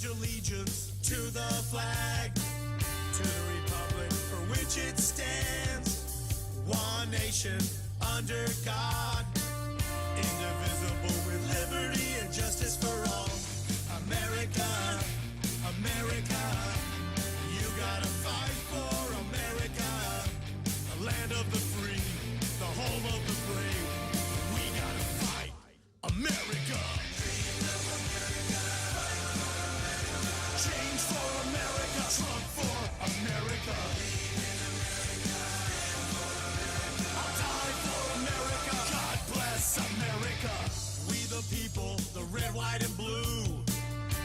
allegiance to the flag, to the republic for which it stands, one nation under God, indivisible with liberty and justice for all. America, America, you gotta fight for America, the land of the free, the home of the brave. We gotta fight America. Change for America, Trump for America. I'll die for America. God bless America. We the people, the red, white, and blue.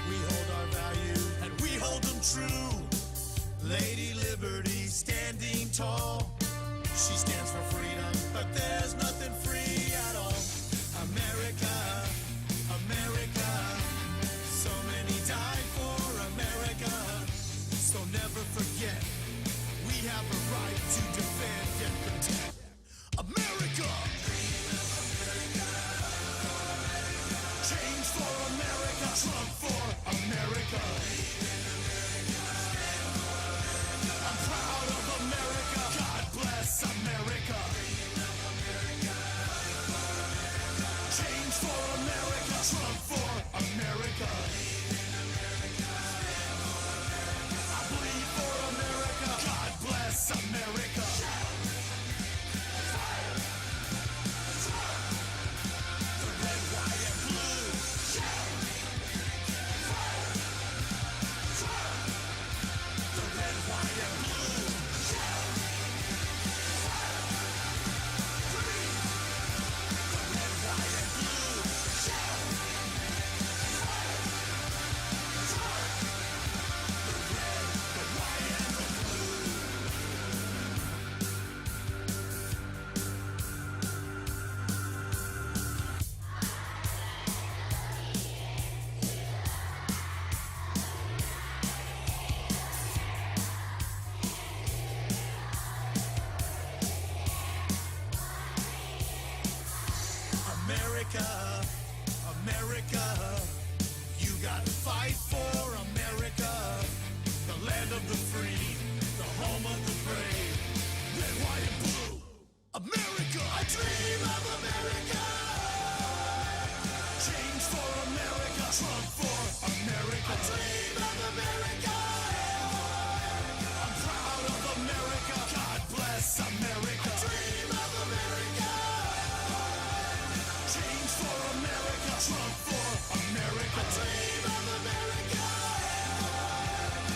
We hold our value and we hold them true. Lady Liberty standing tall. She stands for freedom, but there's nothing free at all. America, America. So many died for America. So never forget, we have a right to defend and protect America. Change for America, Trump for America. I'm proud of America. God bless America. Change for America, Trump for America. I bleed for America. God bless America. The red, white, and blue. The red, white, and blue. The red, white, and blue. The red, the white, and the blue. America, America, you gotta fight for America, the land of the free, the home of the brave, red, white, and blue. America, I dream of America. Change for America, Trump for America. I dream of America. I'm proud of America. God bless America. I dream of America. Change for America, Trump for America. I dream of America.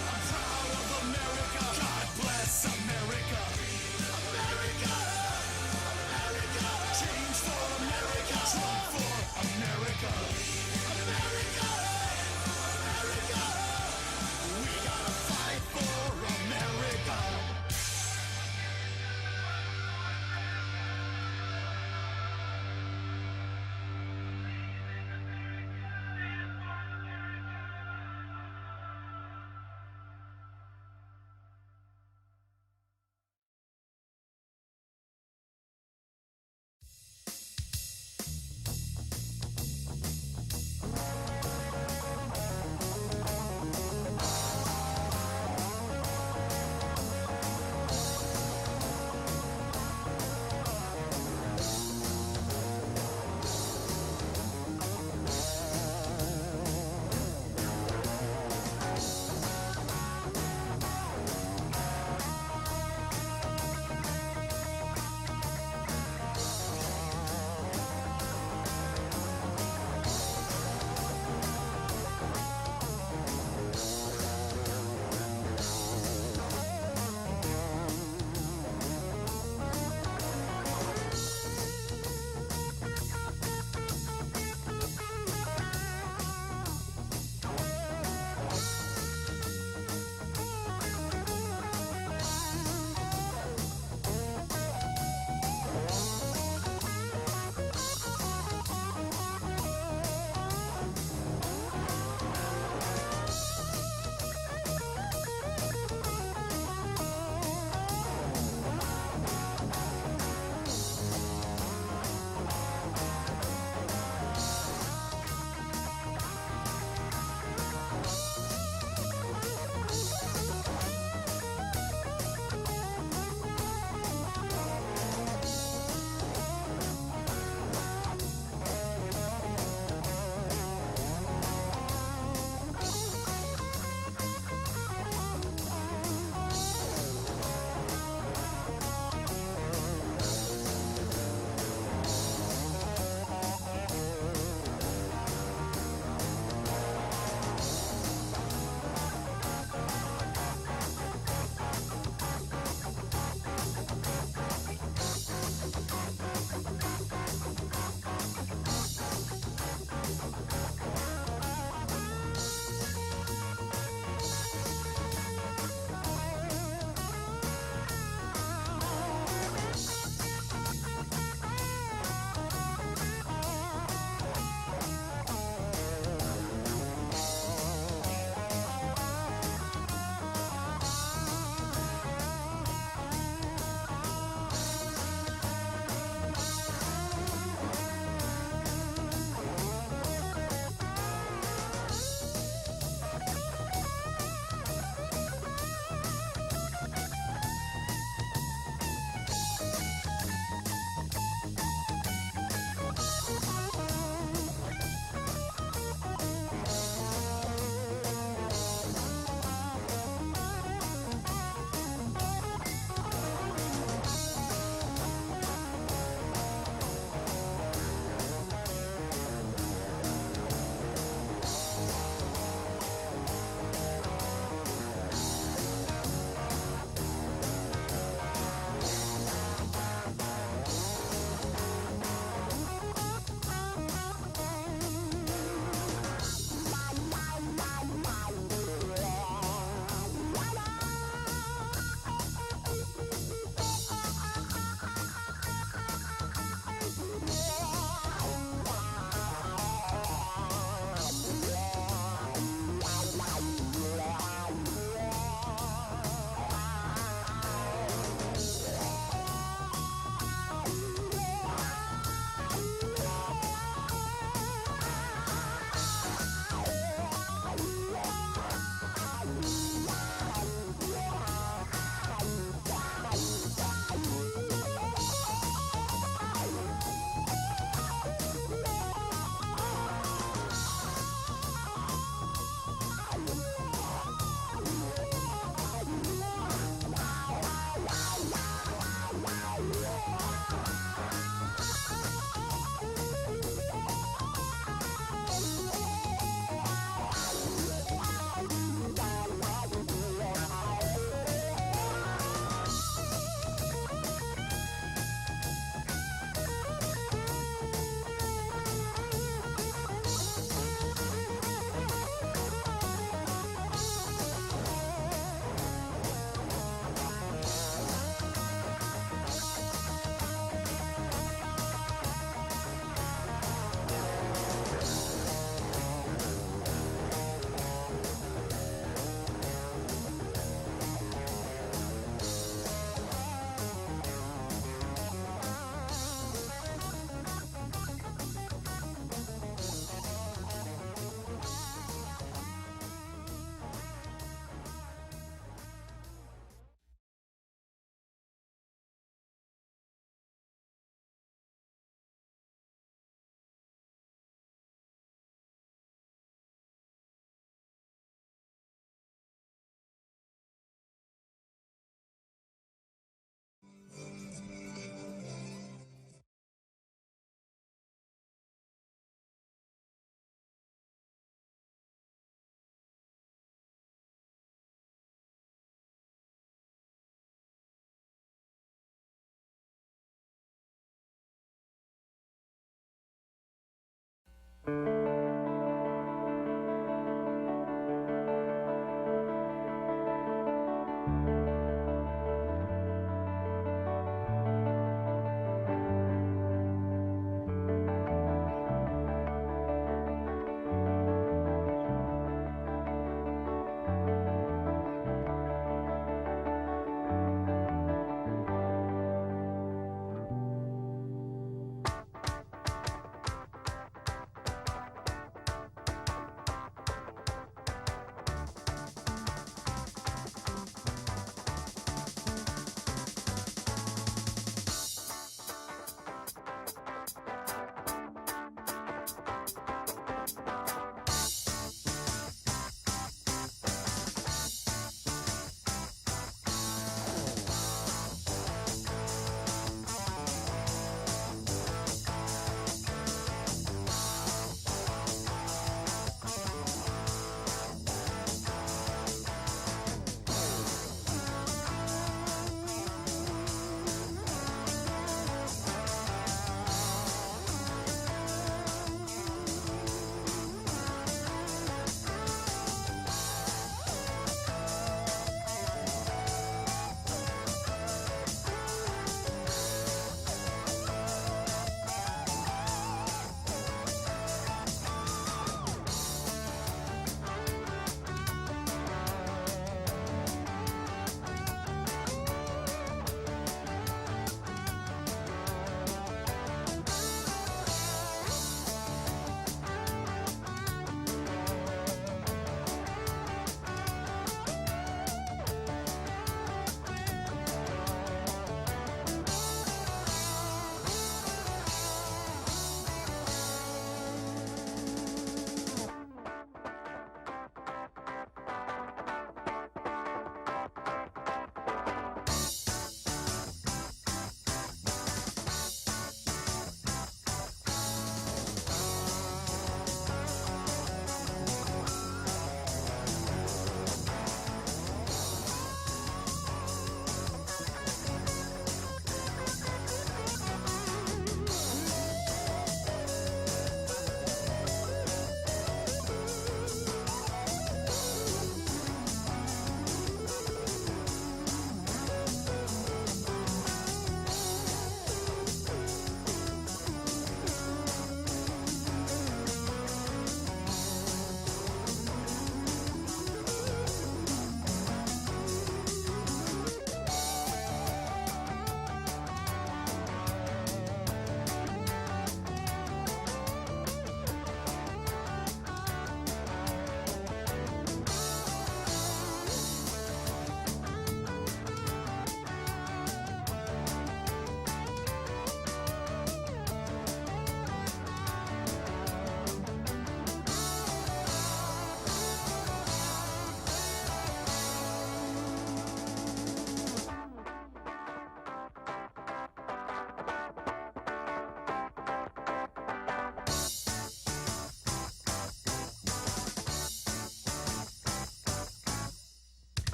I'm proud of America. God bless America. America, America. Change for America, Trump for America. America, America.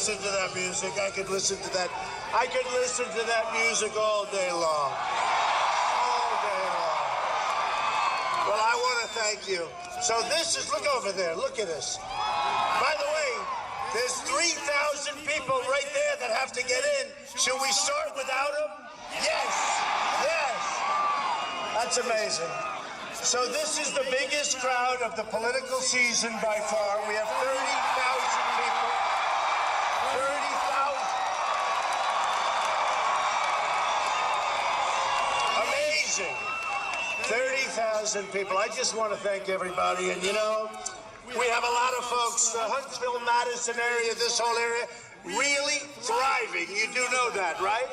listen to that music. I could listen to that. I could listen to that music all day long. All day long. Well, I want to thank you. So this is, look over there. Look at this. By the way, there's 3,000 people right there that have to get in. Should we start without them? Yes. Yes. That's amazing. So this is the biggest crowd of the political season by far. We have 30,000 people. 30,000. Amazing. 30,000 people. I just want to thank everybody. And you know, we have a lot of folks, the Huntsville, Madison area, this whole area, really thriving. You do know that, right?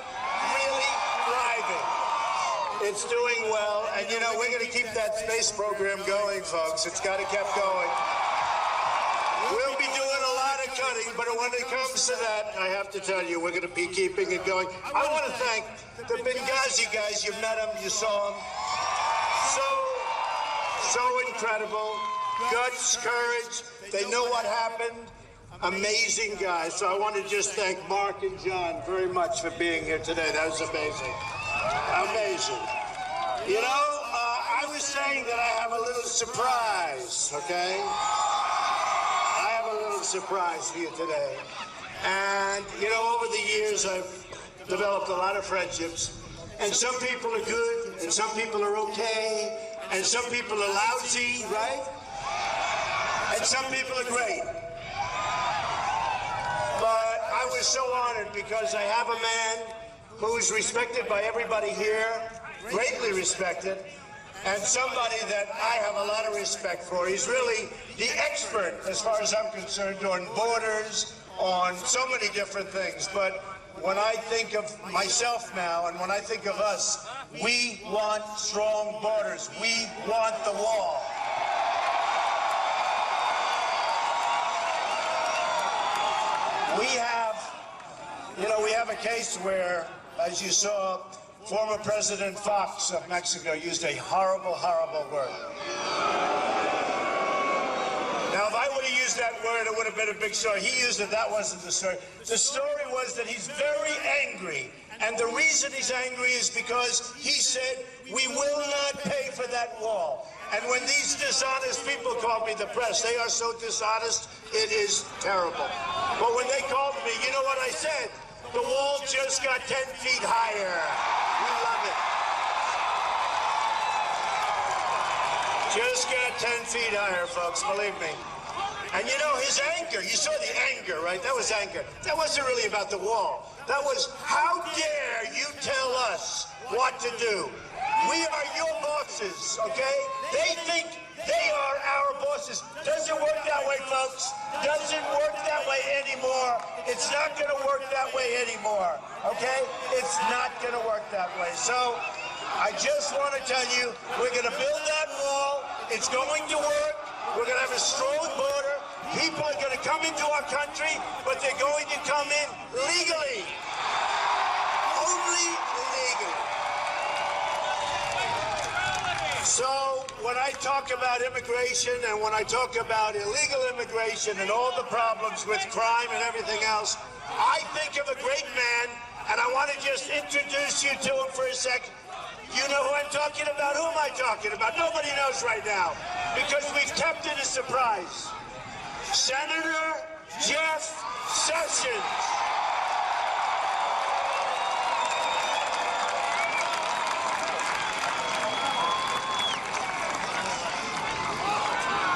Really thriving. It's doing well, and you know, we're going to keep that space program going, folks. It's got to keep going. We'll be doing a lot of cutting, but when it comes to that, I have to tell you, we're going to be keeping it going. I want to thank the Benghazi guys. You met them, you saw them. So incredible. Guts, courage. They know what happened. Amazing guys. So I want to just thank Mark and John very much for being here today. That was amazing. Amazing. You know, I was saying that I have a little surprise, okay? I have a little surprise for you today. And, you know, over the years, I've developed a lot of friendships. And some people are good, and some people are okay, and some people are lousy, right? And some people are great. But I was so honored because I have a man who's respected by everybody here, greatly respected, and somebody that I have a lot of respect for. He's really the expert, as far as I'm concerned, on borders, on so many different things. But when I think of myself now, and when I think of us, we want strong borders. We want the wall. We have a case where, as you saw, former President Fox of Mexico used a horrible, horrible word. Now, if I would have used that word, it would have been a big story. He used it, that wasn't the story. The story was that he's very angry. And the reason he's angry is because he said, we will not pay for that wall. And when these dishonest people call me the press, they are so dishonest, it is terrible. But when they called me, you know what I said? The wall just got 10 feet higher. We love it. Just got 10 feet higher, folks, believe me. And you know, his anger, you saw the anger, right? That was anger. That wasn't really about the wall. That was, how dare you tell us what to do? We are your bosses, okay? They think they are our bosses. Doesn't work that way, folks. Doesn't work that way anymore. It's not going to work that way anymore, okay? It's not going to work that way. So I just want to tell you, we're going to build that wall. It's going to work. We're going to have a strong border. People are going to come into our country, but they're going to come in legally. Only legally. So when I talk about immigration and when I talk about illegal immigration and all the problems with crime and everything else, I think of a great man, and I want to just introduce you to him for a second. You know who I'm talking about? Who am I talking about? Nobody knows right now because we've kept it a surprise. Senator Jeff Sessions.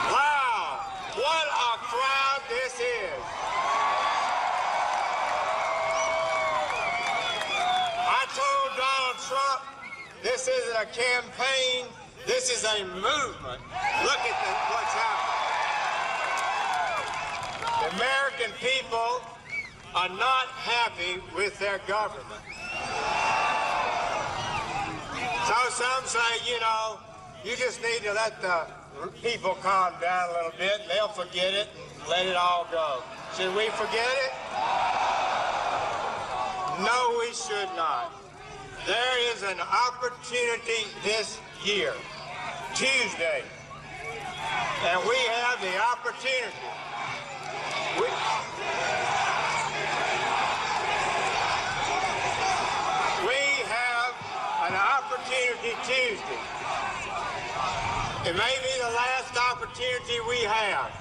Wow, what a crowd this is. I told Donald Trump, this isn't a campaign, this is a movement. Look at what's happening. The American people are not happy with their government. So some say, you know, you just need to let the people calm down a little bit, and they'll forget it and let it all go. Should we forget it? No, we should not. There is an opportunity this year, Tuesday, and we have the opportunity. It may be the last opportunity we have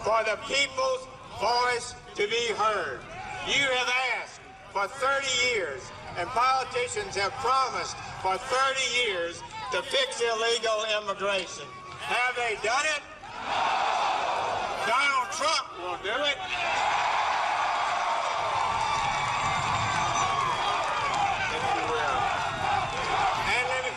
for the people's voice to be heard. You have asked for 30 years, and politicians have promised for 30 years to fix illegal immigration. Have they done it? Donald Trump will do it. If you will. And let me...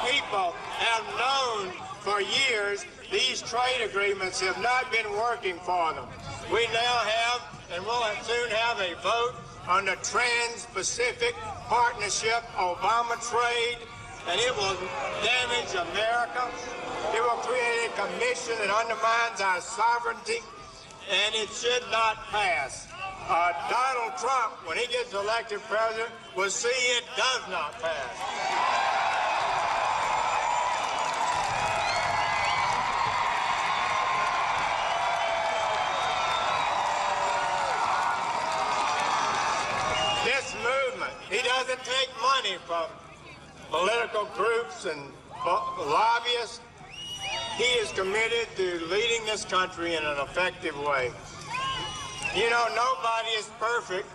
People have known for years these trade agreements have not been working for them. We now have, and we'll soon have, a vote on the Trans-Pacific Partnership Obama trade, and it will damage America. It will create a commission that undermines our sovereignty, and it should not pass. Donald Trump, when he gets elected president, will see it does not pass. This movement, he doesn't take money from political groups and lobbyists. He is committed to leading this country in an effective way. You know, nobody is perfect.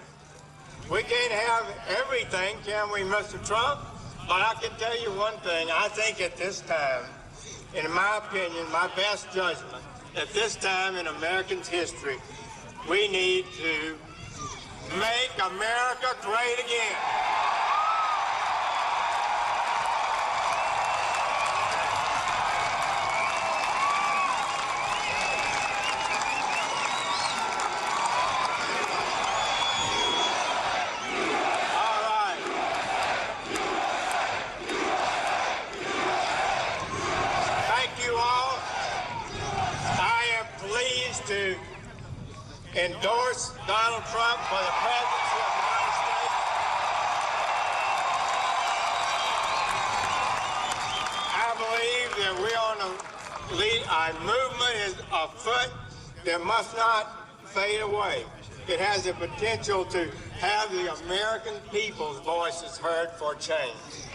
We can't have everything, can we, Mr. Trump? But I can tell you one thing. I think at this time, in my opinion, my best judgment, at this time in Americans' history, we need to make America great again. All right. Thank you all. I am pleased to endorse Donald Trump for the presidency of the United States. I believe that we're on a lead. Our movement is afoot that must not fade away. It has the potential to have the American people's voices heard for change.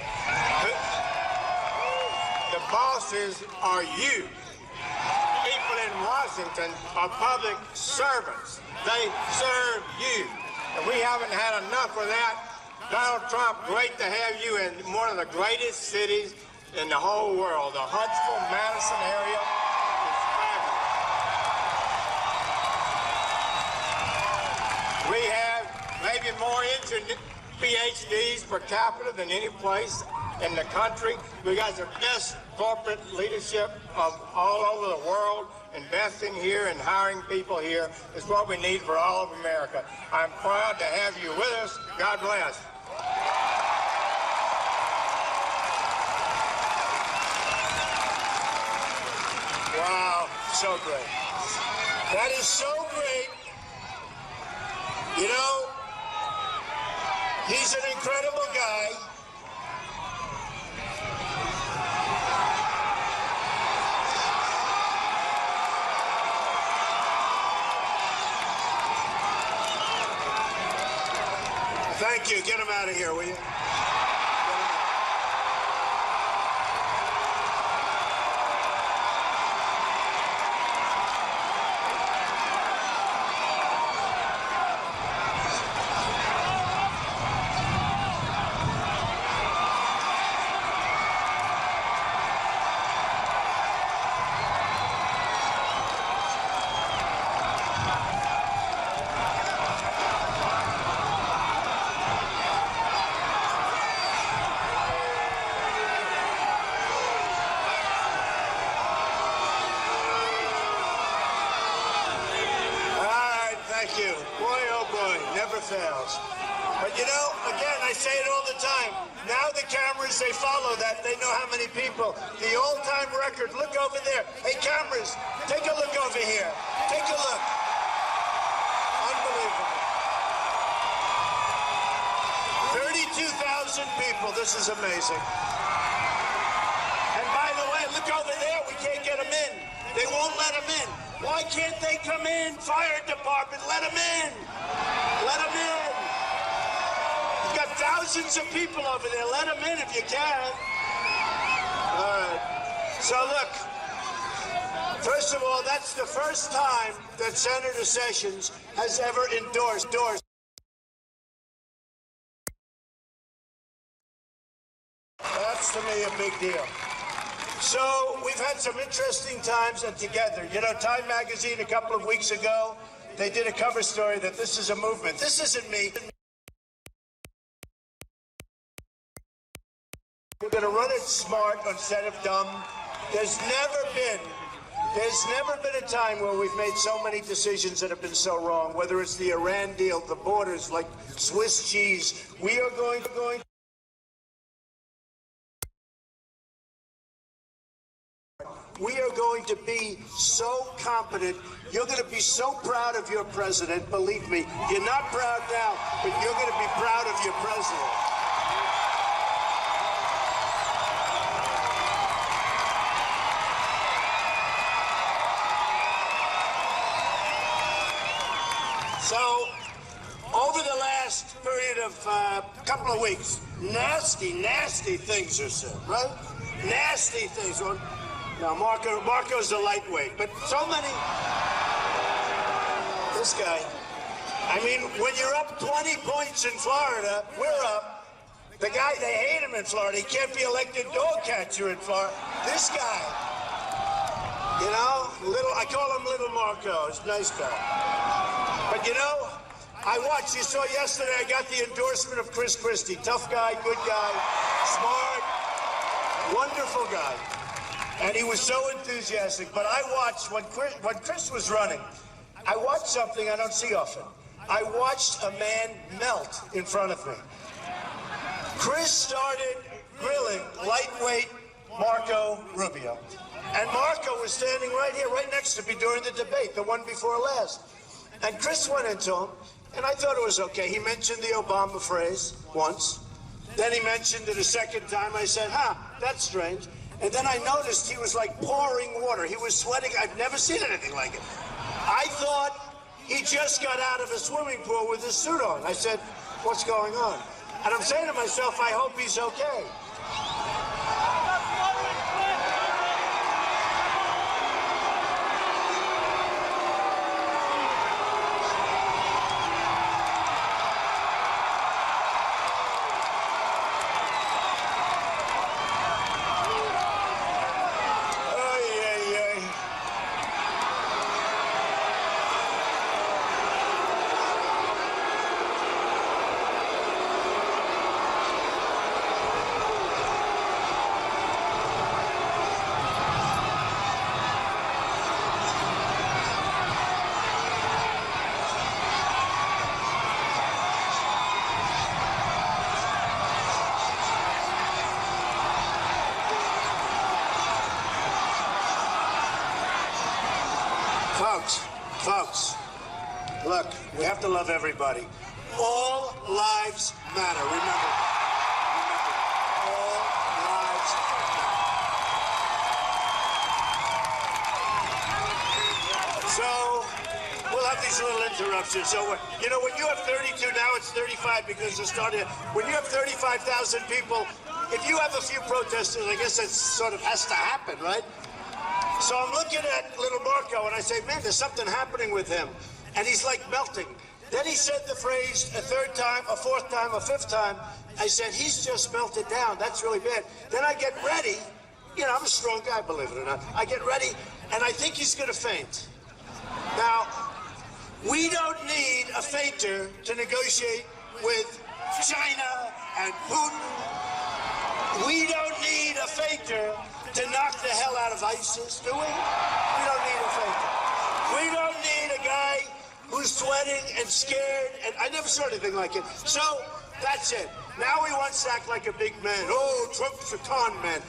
The bosses are you. People in Washington are public servants. They serve you. And we haven't had enough of that. Donald Trump, great to have you in one of the greatest cities in the whole world. The Huntsville, Madison area is fabulous. We have maybe more PhDs per capita than any place in the country. We got the best corporate leadership of all over the world. Investing here and hiring people here is what we need for all of America. I'm proud to have you with us. God bless. Wow, so great. That is so great. You know, he's an incredible guy. Thank you. Get him out of here, will you? Thank you. Boy, oh boy, never fails. But you know, again, I say it all the time. Now the cameras, they follow that. They know how many people. The all-time record, look over there. Hey, cameras, take a look over here. Take a look. Unbelievable. 32,000 people. This is amazing. And by the way, look over there. We can't get them in. They won't let them in. Why can't they come in? Fire department, let them in. Let them in. You've got thousands of people over there. Let them in if you can. All right. So look, first of all, that's the first time that Senator Sessions has ever endorsed. That's, to me, a big deal. So we've had some interesting times and together. You know, Time Magazine a couple of weeks ago, they did a cover story that this is a movement. This isn't me. We're going to run it smart instead of dumb. There's never been a time where we've made so many decisions that have been so wrong, whether it's the Iran deal, the borders, like Swiss cheese. We are going to be so competent. You're going to be so proud of your president. Believe me, you're not proud now, but you're going to be proud of your president. So, over the last period of couple of weeks, nasty things are said, right? Nasty things. Now, Marco's a lightweight, but so many. This guy. I mean, when you're up 20 points in Florida, we're up. The guy, they hate him in Florida. He can't be elected dog catcher in Florida. This guy, you know, I call him Little Marco. He's a nice guy. But you know, I watched. You saw yesterday. I got the endorsement of Chris Christie. Tough guy, good guy, smart, wonderful guy. And he was so enthusiastic. But I watched, when Chris was running, I watched something I don't see often. I watched a man melt in front of me. Chris started grilling lightweight Marco Rubio. And Marco was standing right here, right next to me during the debate, the one before last. And Chris went into him, and I thought it was okay. He mentioned the Obama phrase once. Then he mentioned it a second time. I said, that's strange. And then I noticed he was like pouring water. He was sweating. I've never seen anything like it. I thought he just got out of a swimming pool with his suit on. I said, what's going on? And I'm saying to myself, I hope he's okay. Folks, look, we have to love everybody. All lives matter. Remember, all lives matter. So, we'll have these little interruptions. So, you know, when you have 32, now it's 35 because it started. When you have 35,000 people, if you have a few protesters, I guess that sort of has to happen, right? So I'm looking at Little Marco, and I say, man, there's something happening with him. And he's like melting. Then he said the phrase a third time, a fourth time, a fifth time. I said, he's just melted down. That's really bad. Then I get ready. You know, I'm a strong guy, believe it or not. I get ready, and I think he's going to faint. Now, we don't need a fainter to negotiate with China and Putin. We don't need a fainter to knock the hell out of ISIS, do we? We don't need a faker. We don't need a guy who's sweating and scared, and I never saw anything like it. So, that's it. Now he wants to act like a big man. Oh, Trump's a con man.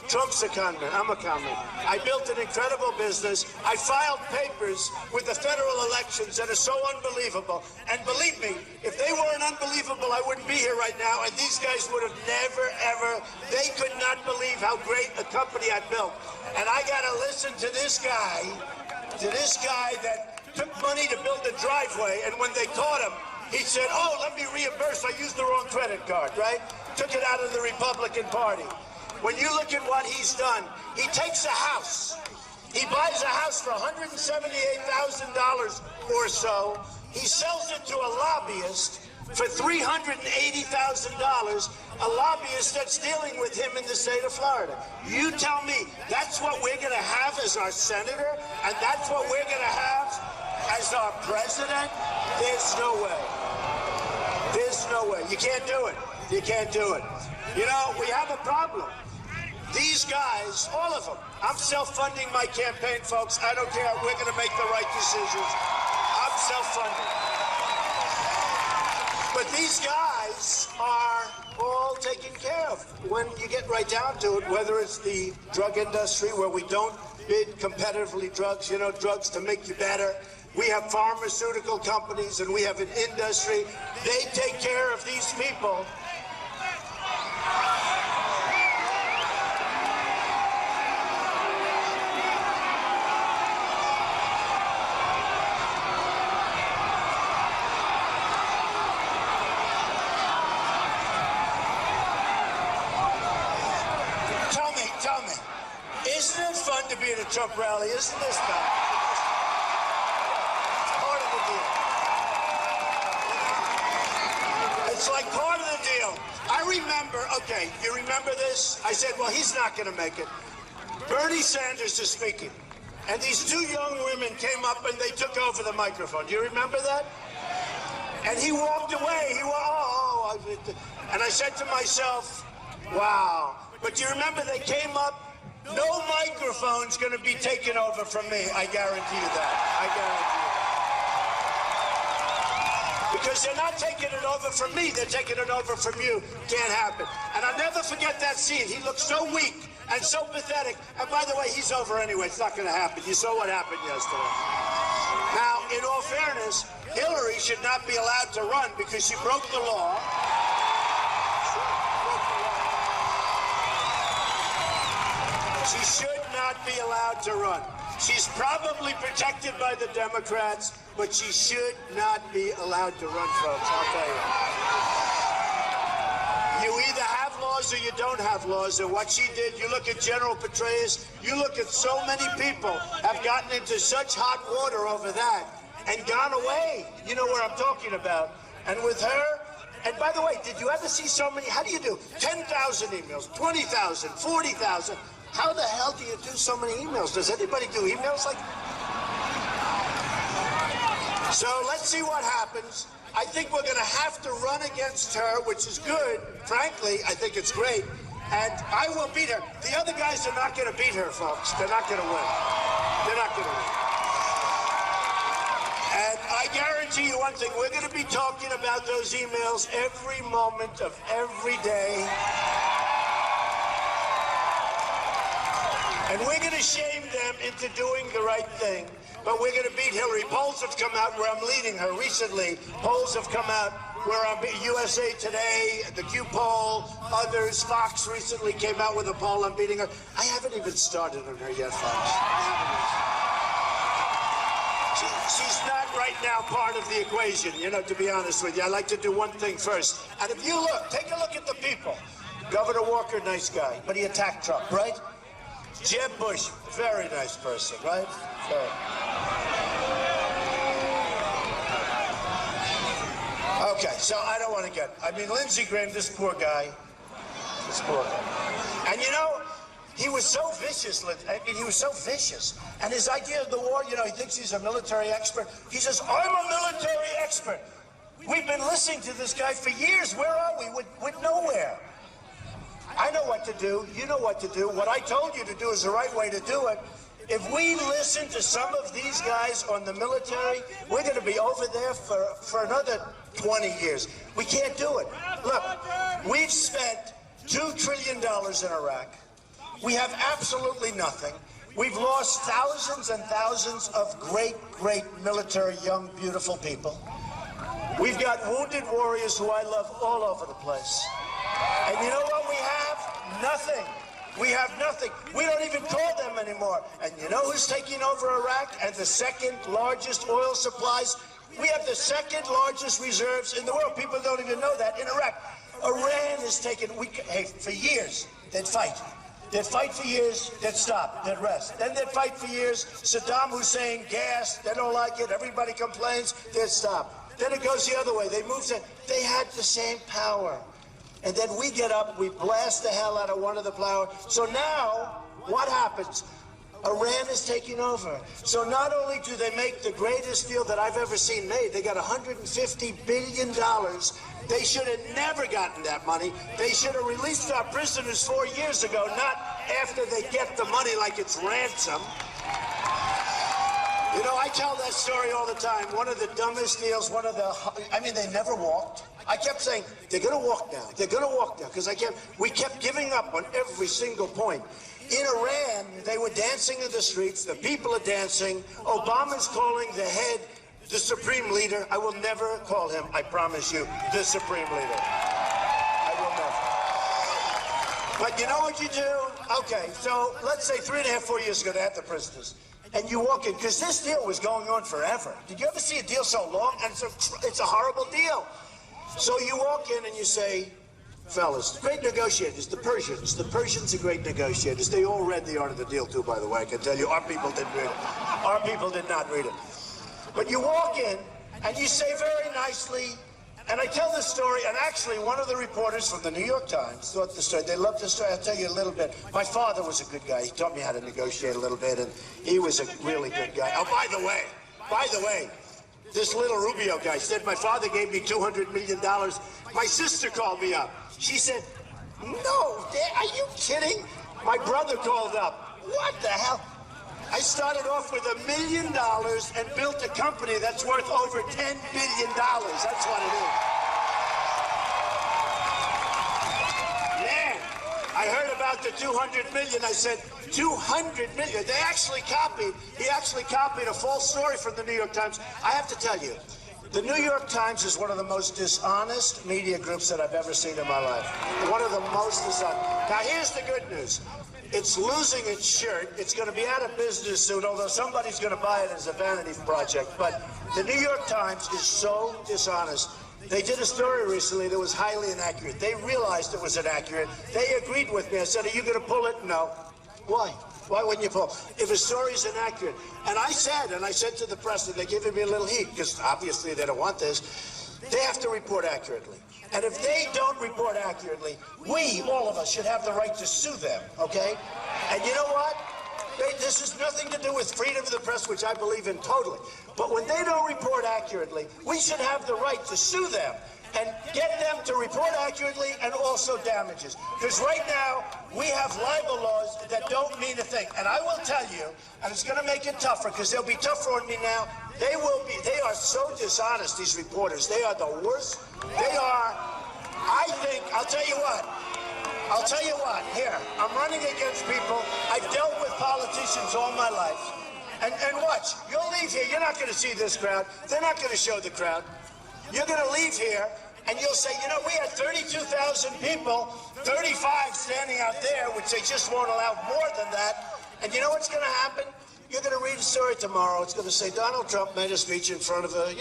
Trump's a con man. I'm a con man. I built an incredible business. I filed papers with the federal elections that are so unbelievable. And believe me, if they weren't unbelievable, I wouldn't be here right now. And these guys would have never, ever, they could not believe how great a company I built. And I got to listen to this guy to this guy that took money to build a driveway, and when they caught him, he said, oh, let me reimburse, I used the wrong credit card, right? Took it out of the Republican Party. When you look at what he's done, he takes a house. He buys a house for $178,000 or so. He sells it to a lobbyist for $380,000, a lobbyist that's dealing with him in the state of Florida. You tell me that's what we're going to have as our senator, and that's what we're going to have as our president? There's no way. There's no way. You can't do it. You can't do it. You know, we have a problem. These guys, all of them, I'm self-funding my campaign, folks. I don't care. We're going to make the right decisions. I'm self-funding. But these guys are all taken care of. When you get right down to it, whether it's the drug industry where we don't bid competitively drugs, you know, drugs to make you better. We have pharmaceutical companies and we have an industry. They take care of these people. Tell me, isn't it fun to be at a Trump rally? Isn't this fun? It's part of the deal. It's like part of the deal. I remember, okay, you remember this? I said, well, he's not going to make it. Bernie Sanders is speaking. And these two young women came up and they took over the microphone. Do you remember that? And he walked away. And I said to myself, wow. But you remember they came up, no microphone's going to be taken over from me. I guarantee you that. I guarantee you that. Because they're not taking it over from me, they're taking it over from you. Can't happen. And I'll never forget that scene. He looked so weak and so pathetic. And by the way, he's over anyway. It's not going to happen. You saw what happened yesterday. Now, in all fairness, Hillary should not be allowed to run because she broke the law. She should not be allowed to run. She's probably protected by the Democrats, but she should not be allowed to run, folks, I'll tell you. You either have laws or you don't have laws, and what she did, you look at General Petraeus, you look at so many people have gotten into such hot water over that and gone away. You know where I'm talking about. And with her, and by the way, did you ever see so many, how do you do 10,000 emails, 20,000, 40,000? How the hell do you do so many emails? Does anybody do emails like that? So let's see what happens. I think we're going to have to run against her, which is good. Frankly, I think it's great. And I will beat her. The other guys are not going to beat her, folks. They're not going to win. They're not going to win. And I guarantee you one thing. We're going to be talking about those emails every moment of every day. And we're going to shame them into doing the right thing. But we're going to beat Hillary. Polls have come out where I'm leading her recently. Polls have come out where I'm USA Today, the Q poll, others. Fox recently came out with a poll. I'm beating her. I haven't even started on her yet, folks. She's not right now part of the equation, you know, to be honest with you. I like to do one thing first. And if you look, take a look at the people. Governor Walker, nice guy, but he attacked Trump, right? Jeb Bush, very nice person, right? Very. Okay, so I don't want to get, Lindsey Graham, this poor guy. And you know, he was so vicious, he was so vicious. And his idea of the war, you know, he thinks he's a military expert. He says, I'm a military expert. We've been listening to this guy for years. Where are we? We're nowhere. I know what to do. You know what to do. What I told you to do is the right way to do it. If we listen to some of these guys on the military, we're going to be over there for another 20 years. We can't do it. Look, we've spent $2 trillion in Iraq. We have absolutely nothing. We've lost thousands and thousands of great, great military, young, beautiful people. We've got wounded warriors who I love all over the place. And you know what we have? Nothing. We have nothing. We don't even call them anymore. And you know who's taking over Iraq and the second largest oil supplies? We have the second largest reserves in the world. People don't even know that in Iraq. Iran is taking, for years, they'd fight. They'd fight for years, they'd stop, they'd rest. Then they'd fight for years. Saddam Hussein, gas, they don't like it, everybody complains, they'd stop. Then it goes the other way. They move to, they had the same power. And then we get up, we blast the hell out of one of the power. So now, what happens? Iran is taking over. So not only do they make the greatest deal that I've ever seen made, they got $150 billion. They should have never gotten that money. They should have released our prisoners 4 years ago, not after they get the money like it's ransom. You know, I tell that story all the time. One of the dumbest deals, they never walked. I kept saying, they're going to walk now. They're going to walk now. Because we kept giving up on every single point. In Iran, they were dancing in the streets. The people are dancing. Obama's calling the head, the supreme leader. I will never call him, I promise you, the supreme leader. I will never. But you know what you do? Okay, so let's say 3.5, 4 years ago, they had the prisoners. And you walk in, because this deal was going on forever. Did you ever see a deal so long? And it's a horrible deal. So you walk in and you say, fellas, great negotiators, the Persians are great negotiators. They all read the Art of the Deal, too, by the way. I can tell you, our people didn't read it. Our people did not read it. But you walk in, and you say very nicely, and I tell this story, and actually one of the reporters from the New York Times thought the story. They loved the story. I'll tell you a little bit. My father was a good guy. He taught me how to negotiate a little bit, and he was a really good guy. Oh, by the way, this little Rubio guy said my father gave me $200 million. My sister called me up. She said, no, Dad, are you kidding? My brother called up. What the hell? I started off with $1 million and built a company that's worth over $10 billion. That's what it is. Man, I heard about the $200 million. I said, $200 million. He actually copied a false story from the New York Times. I have to tell you, the New York Times is one of the most dishonest media groups that I've ever seen in my life. One of the most dishonest. Now, here's the good news. It's losing its shirt. It's going to be out of business soon, although somebody's going to buy it as a vanity project. But the New York Times is so dishonest. They did a story recently that was highly inaccurate. They realized it was inaccurate. They agreed with me. I said, are you going to pull it? No. Why? Why wouldn't you pull? If a story's inaccurate. And I said to the press, and they're giving me a little heat, because obviously they don't want this, they have to report accurately. And if they don't report accurately, we, all of us, should have the right to sue them, okay? And you know what? This has nothing to do with freedom of the press, which I believe in totally. But when they don't report accurately, we should have the right to sue them and get them to report accurately and also damages. Because right now, we have libel laws that don't mean a thing. And I will tell you, and it's going to make it tougher, because they'll be tougher on me now. They are so dishonest, these reporters. They are the worst. They are, I think, I'll tell you what, here, I'm running against people. I've dealt with politicians all my life. And watch, you'll leave here, you're not going to see this crowd. They're not going to show the crowd. You're going to leave here, and you'll say, you know, we had 32,000 people, 35 standing out there, which they just won't allow more than that. And you know what's going to happen? You're going to read a story tomorrow. It's going to say Donald Trump made a speech in front of a,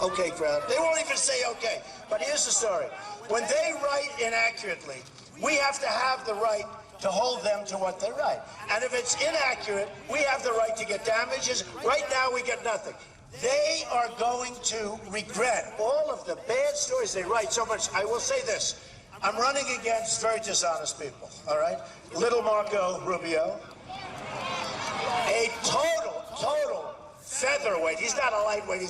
okay crowd. They won't even say okay. But here's the story. When they write inaccurately, we have to have the right to hold them to what they write. And if it's inaccurate, we have the right to get damages. Right now, we get nothing. They are going to regret all of the bad stories they write so much. I will say this. I'm running against very dishonest people, all right? Little Marco Rubio, a total featherweight. He's not a lightweight.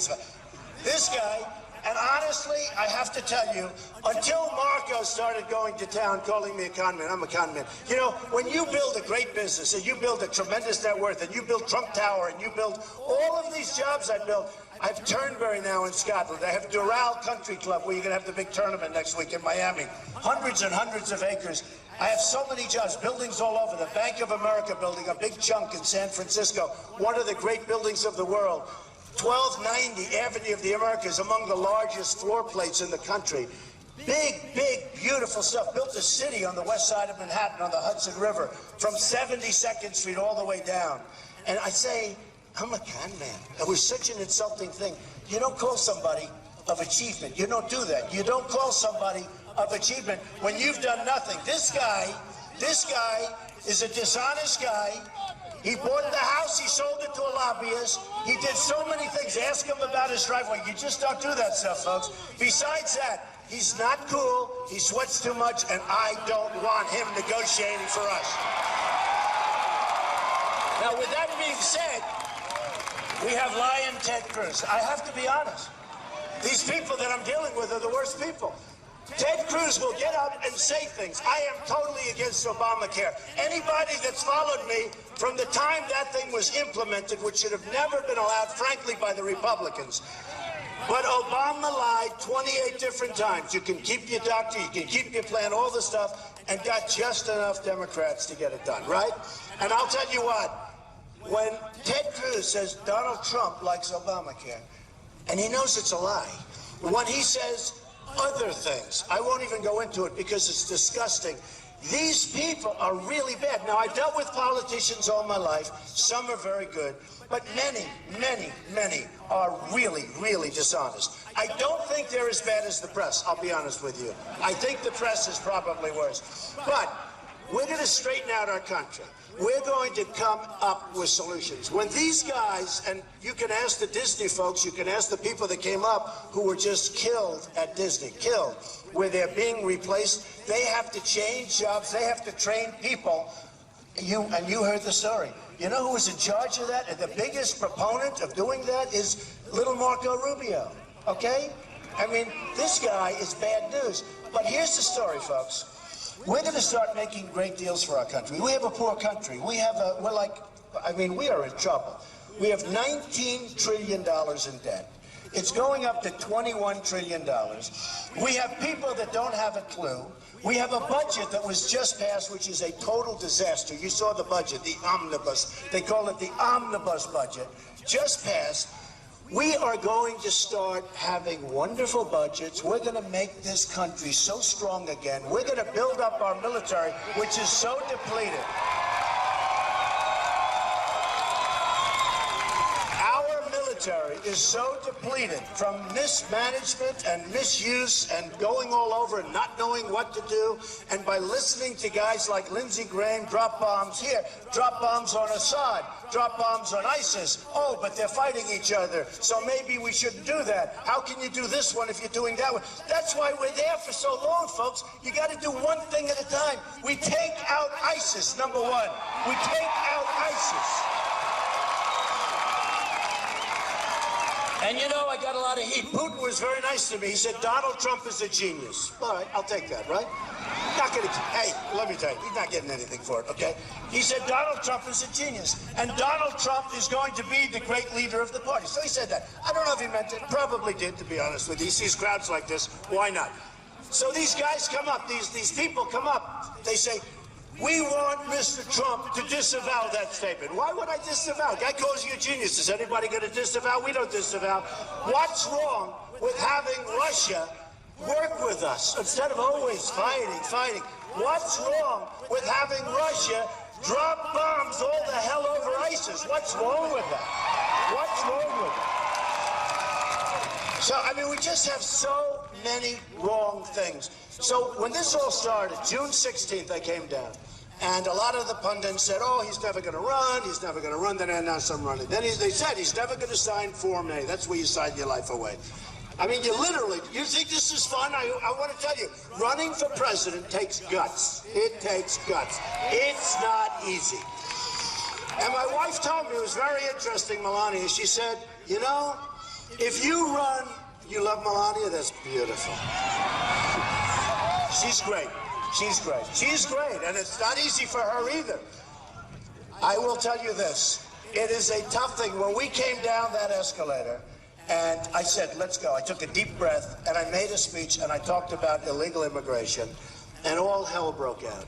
This guy, and honestly, I have to tell you, until Marco started going to town calling me a con man, I'm a con man. You know, when you build a great business and you build a tremendous net worth and you build Trump Tower and you build all of these jobs I built, I have Turnberry now in Scotland. I have Doral Country Club where you're going to have the big tournament next week in Miami. Hundreds and hundreds of acres. I have so many jobs, buildings all over. The Bank of America building, a big chunk in San Francisco, one of the great buildings of the world. 1290 Avenue of the Americas, among the largest floor plates in the country. Big, beautiful stuff. Built a city on the west side of Manhattan on the Hudson River from 72nd Street all the way down. And I say, I'm a con man. It was such an insulting thing. You don't call somebody of achievement. You don't do that. You don't call somebody of achievement when you've done nothing. This guy is a dishonest guy. He bought the house, he sold it to a lobbyist. He did so many things. Ask him about his driveway. You just don't do that stuff, folks. Besides that, he's not cool, he sweats too much, and I don't want him negotiating for us. Now, with that being said, we have lying Ted Cruz. I have to be honest. These people that I'm dealing with are the worst people. Ted Cruz will get up and say things. I am totally against Obamacare. Anybody that's followed me from the time that thing was implemented, which should have never been allowed, frankly, by the Republicans. But Obama lied 28 different times. You can keep your doctor, you can keep your plan, all the stuff, and got just enough Democrats to get it done, right? And I'll tell you what, when Ted Cruz says Donald Trump likes Obamacare, and he knows it's a lie, when he says other things, I won't even go into it because it's disgusting. These people are really bad. Now, I've dealt with politicians all my life. Some are very good, but many, many, many are really, really dishonest. I don't think they're as bad as the press, I'll be honest with you. I think the press is probably worse. But we're going to straighten out our country. We're going to come up with solutions. When these guys, and you can ask the Disney folks, you can ask the people that came up who were just killed at Disney, killed, where they're being replaced, they have to change jobs, they have to train people. You heard the story. You know who was in charge of that? And the biggest proponent of doing that is little Marco Rubio, okay? I mean, this guy is bad news. But here's the story, folks. We're going to start making great deals for our country. We have a poor country. We are in trouble. We have $19 trillion in debt. It's going up to $21 trillion. We have people that don't have a clue. We have a budget that was just passed, which is a total disaster. You saw the budget, the omnibus. They call it the omnibus budget. Just passed. We are going to start having wonderful budgets. We're going to make this country so strong again. We're going to build up our military, which is so depleted. Our military is so depleted from mismanagement and misuse and going all over and not knowing what to do. And by listening to guys like Lindsey Graham, drop bombs here, drop bombs on Assad, drop bombs on ISIS. Oh, but they're fighting each other, so maybe we shouldn't do that. How can you do this one if you're doing that one? That's why we're there for so long, folks. You got to do one thing at a time. We take out ISIS, number one. We take out ISIS. And you know, I got a lot of heat. Putin was very nice to me. He said, Donald Trump is a genius. All right, I'll take that, right? Not gonna, hey, let me tell you, he's not getting anything for it, okay? He said Donald Trump is a genius, and Donald Trump is going to be the great leader of the party. So he said that. I don't know if he meant it. Probably did, to be honest with you. He sees crowds like this. Why not? So these guys come up, these people come up. They say, we want Mr. Trump to disavow that statement. Why would I disavow? Guy calls you a genius. Is anybody going to disavow? We don't disavow. What's wrong with having Russia work with us instead of always fighting? What's wrong with having Russia drop bombs all the hell over ISIS? What's wrong with that? What's wrong with it? So, I mean, we just have so many wrong things. So when this all started, June 16th, I came down. And a lot of the pundits said, oh, he's never going to run. He's never going to run. Then I announced I'm running. Then they said he's never going to sign Form A. That's where you sign your life away. I mean, you think this is fun? I want to tell you, running for president takes guts. It takes guts. It's not easy. And my wife told me, it was very interesting, Melania. She said, you know, if you run, you love Melania? That's beautiful. She's great. She's great. She's great. And it's not easy for her either. I will tell you this. It is a tough thing. When we came down that escalator, and I said, let's go. I took a deep breath, and I made a speech, and I talked about illegal immigration, and all hell broke out.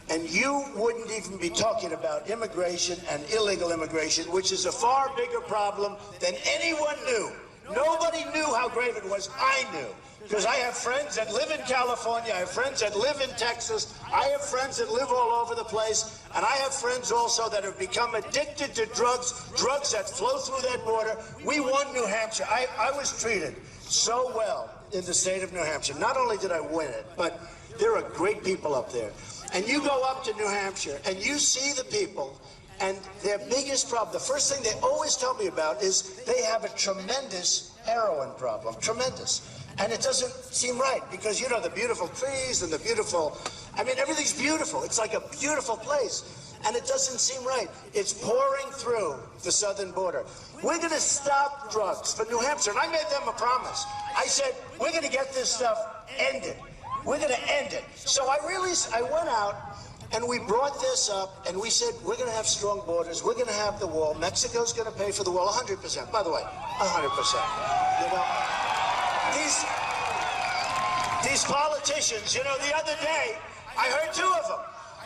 And you wouldn't even be talking about immigration and illegal immigration, which is a far bigger problem than anyone knew. Nobody knew how grave it was. I knew. Because I have friends that live in California, I have friends that live in Texas, I have friends that live all over the place, and I have friends also that have become addicted to drugs that flow through that border. We won New Hampshire. I was treated so well in the state of New Hampshire. Not only did I win it, but there are great people up there. And you go up to New Hampshire and you see the people, and their biggest problem, the first thing they always tell me about is they have a tremendous heroin problem, tremendous. And it doesn't seem right because, you know, the beautiful trees and the beautiful, I mean, everything's beautiful. It's like a beautiful place. And it doesn't seem right. It's pouring through the southern border. We're going to stop drugs for New Hampshire. And I made them a promise. I said, we're going to get this stuff ended. We're going to end it. So I went out and we brought this up and we said, we're going to have strong borders. We're going to have the wall. Mexico's going to pay for the wall 100%. By the way, 100%. You know? These politicians, you know, the other day, I heard two of them.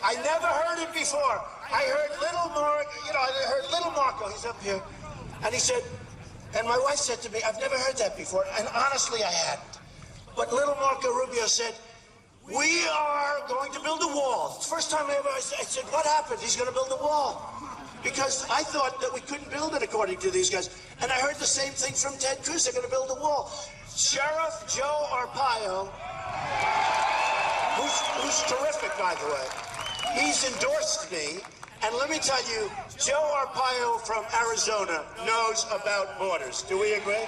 I never heard it before. I heard little Marco, he's up here, and he said, and my wife said to me, I've never heard that before, and honestly, I hadn't. But little Marco Rubio said, we are going to build a wall. It's the first time I said, what happened? He's going to build a wall. Because I thought that we couldn't build it according to these guys. And I heard the same thing from Ted Cruz. They're going to build a wall. Sheriff Joe Arpaio, who's terrific, by the way, he's endorsed me. And let me tell you, Joe Arpaio from Arizona knows about borders. Do we agree?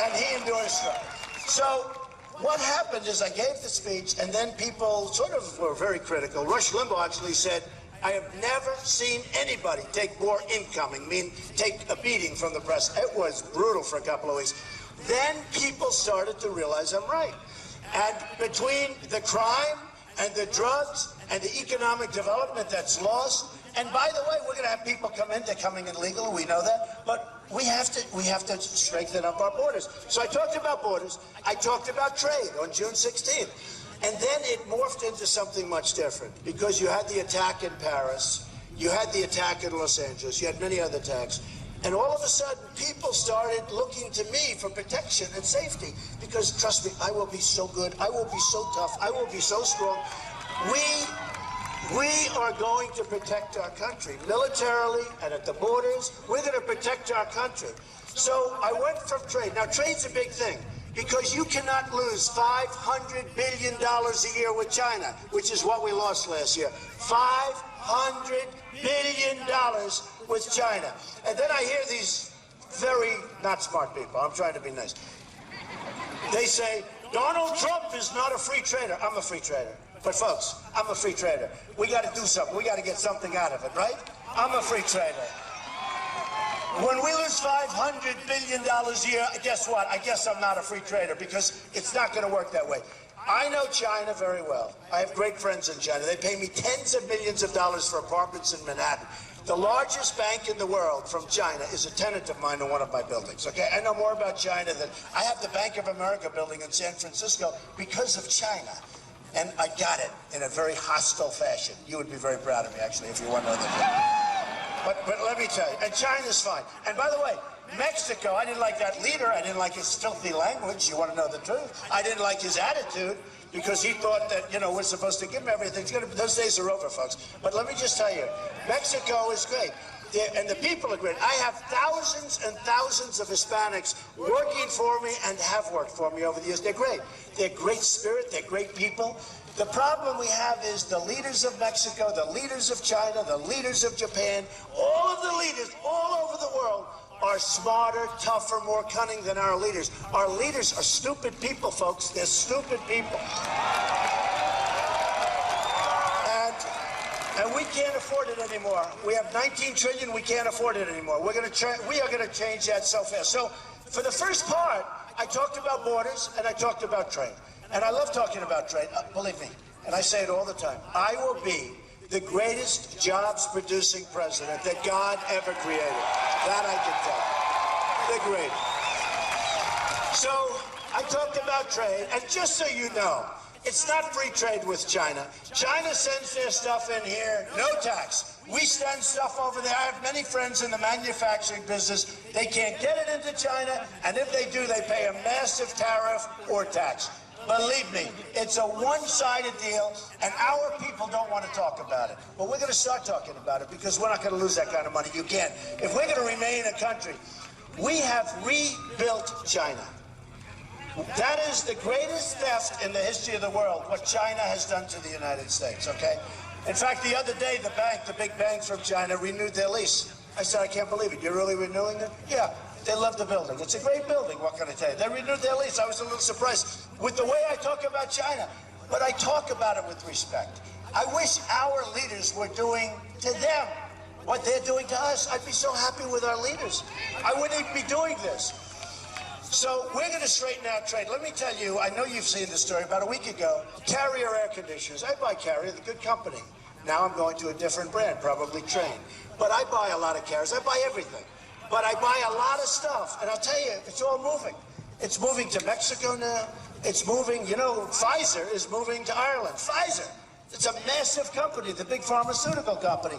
And he endorsed them. So what happened is I gave the speech, and then people sort of were very critical. Rush Limbaugh actually said, I have never seen anybody take more incoming, take a beating from the press. It was brutal for a couple of weeks. Then people started to realize I'm right. And between the crime and the drugs and the economic development that's lost, and by the way, we're going to have people come in, they're coming in legal, we know that, but we have to strengthen up our borders. So I talked about borders, I talked about trade on June 16th. And then it morphed into something much different because you had the attack in Paris, you had the attack in Los Angeles, you had many other attacks. And all of a sudden, people started looking to me for protection and safety because, trust me, I will be so good, I will be so tough, I will be so strong. We are going to protect our country militarily and at the borders. We're going to protect our country. So I went from trade. Now, trade's a big thing. Because you cannot lose $500 billion a year with China, which is what we lost last year. $500 billion with China. And then I hear these very not smart people. I'm trying to be nice. They say, Donald Trump is not a free trader. I'm a free trader. But folks, I'm a free trader. We got to do something. We got to get something out of it, right? I'm a free trader. When we lose $500 billion a year, guess what? I guess I'm not a free trader because it's not going to work that way. I know China very well. I have great friends in China. They pay me tens of millions of dollars for apartments in Manhattan. The largest bank in the world from China is a tenant of mine in one of my buildings, okay? I know more about China than I have the Bank of America building in San Francisco because of China. And I got it in a very hostile fashion. You would be very proud of me, actually, if you want to know that. But let me tell you, and China's fine. And by the way, Mexico, I didn't like that leader. I didn't like his filthy language. You want to know the truth? I didn't like his attitude because he thought that, you know, we're supposed to give him everything. Those days are over, folks. But let me just tell you, Mexico is great. And the people are great. I have thousands and thousands of Hispanics working for me and have worked for me over the years. They're great. They're great spirit. They're great people. The problem we have is the leaders of Mexico, the leaders of China, the leaders of Japan, all of the leaders all over the world are smarter, tougher, more cunning than our leaders. Our leaders are stupid people, folks. They're stupid people. And we can't afford it anymore. We have 19 trillion, we can't afford it anymore. We are going to change that so fast. So for the first part, I talked about borders and I talked about trade. And I love talking about trade, believe me, and I say it all the time. I will be the greatest jobs-producing president that God ever created. That I can tell you. The greatest. So I talked about trade, and just so you know, it's not free trade with China. China sends their stuff in here, no tax. We send stuff over there. I have many friends in the manufacturing business. They can't get it into China, and if they do, they pay a massive tariff or tax. Believe me, it's a one-sided deal, and our people don't want to talk about it. But we're going to start talking about it because we're not going to lose that kind of money. You can't. If we're going to remain a country, we have rebuilt China. That is the greatest theft in the history of the world, what China has done to the United States, okay? In fact, the other day, the big banks from China renewed their lease. I said, I can't believe it. You're really renewing it? Yeah, they love the building. It's a great building, what can I tell you? They renewed their lease. I was a little surprised with the way I talk about China, but I talk about it with respect. I wish our leaders were doing to them what they're doing to us. I'd be so happy with our leaders. I wouldn't even be doing this. So we're going to straighten out trade. Let me tell you, I know you've seen the story. About a week ago, Carrier air conditioners. I buy Carrier, the good company. Now I'm going to a different brand, probably Trane. But I buy a lot of Carriers. I buy everything. But I buy a lot of stuff. And I'll tell you, it's all moving. It's moving to Mexico now. It's moving, you know, Pfizer is moving to Ireland. Pfizer. It's a massive company, the big pharmaceutical company.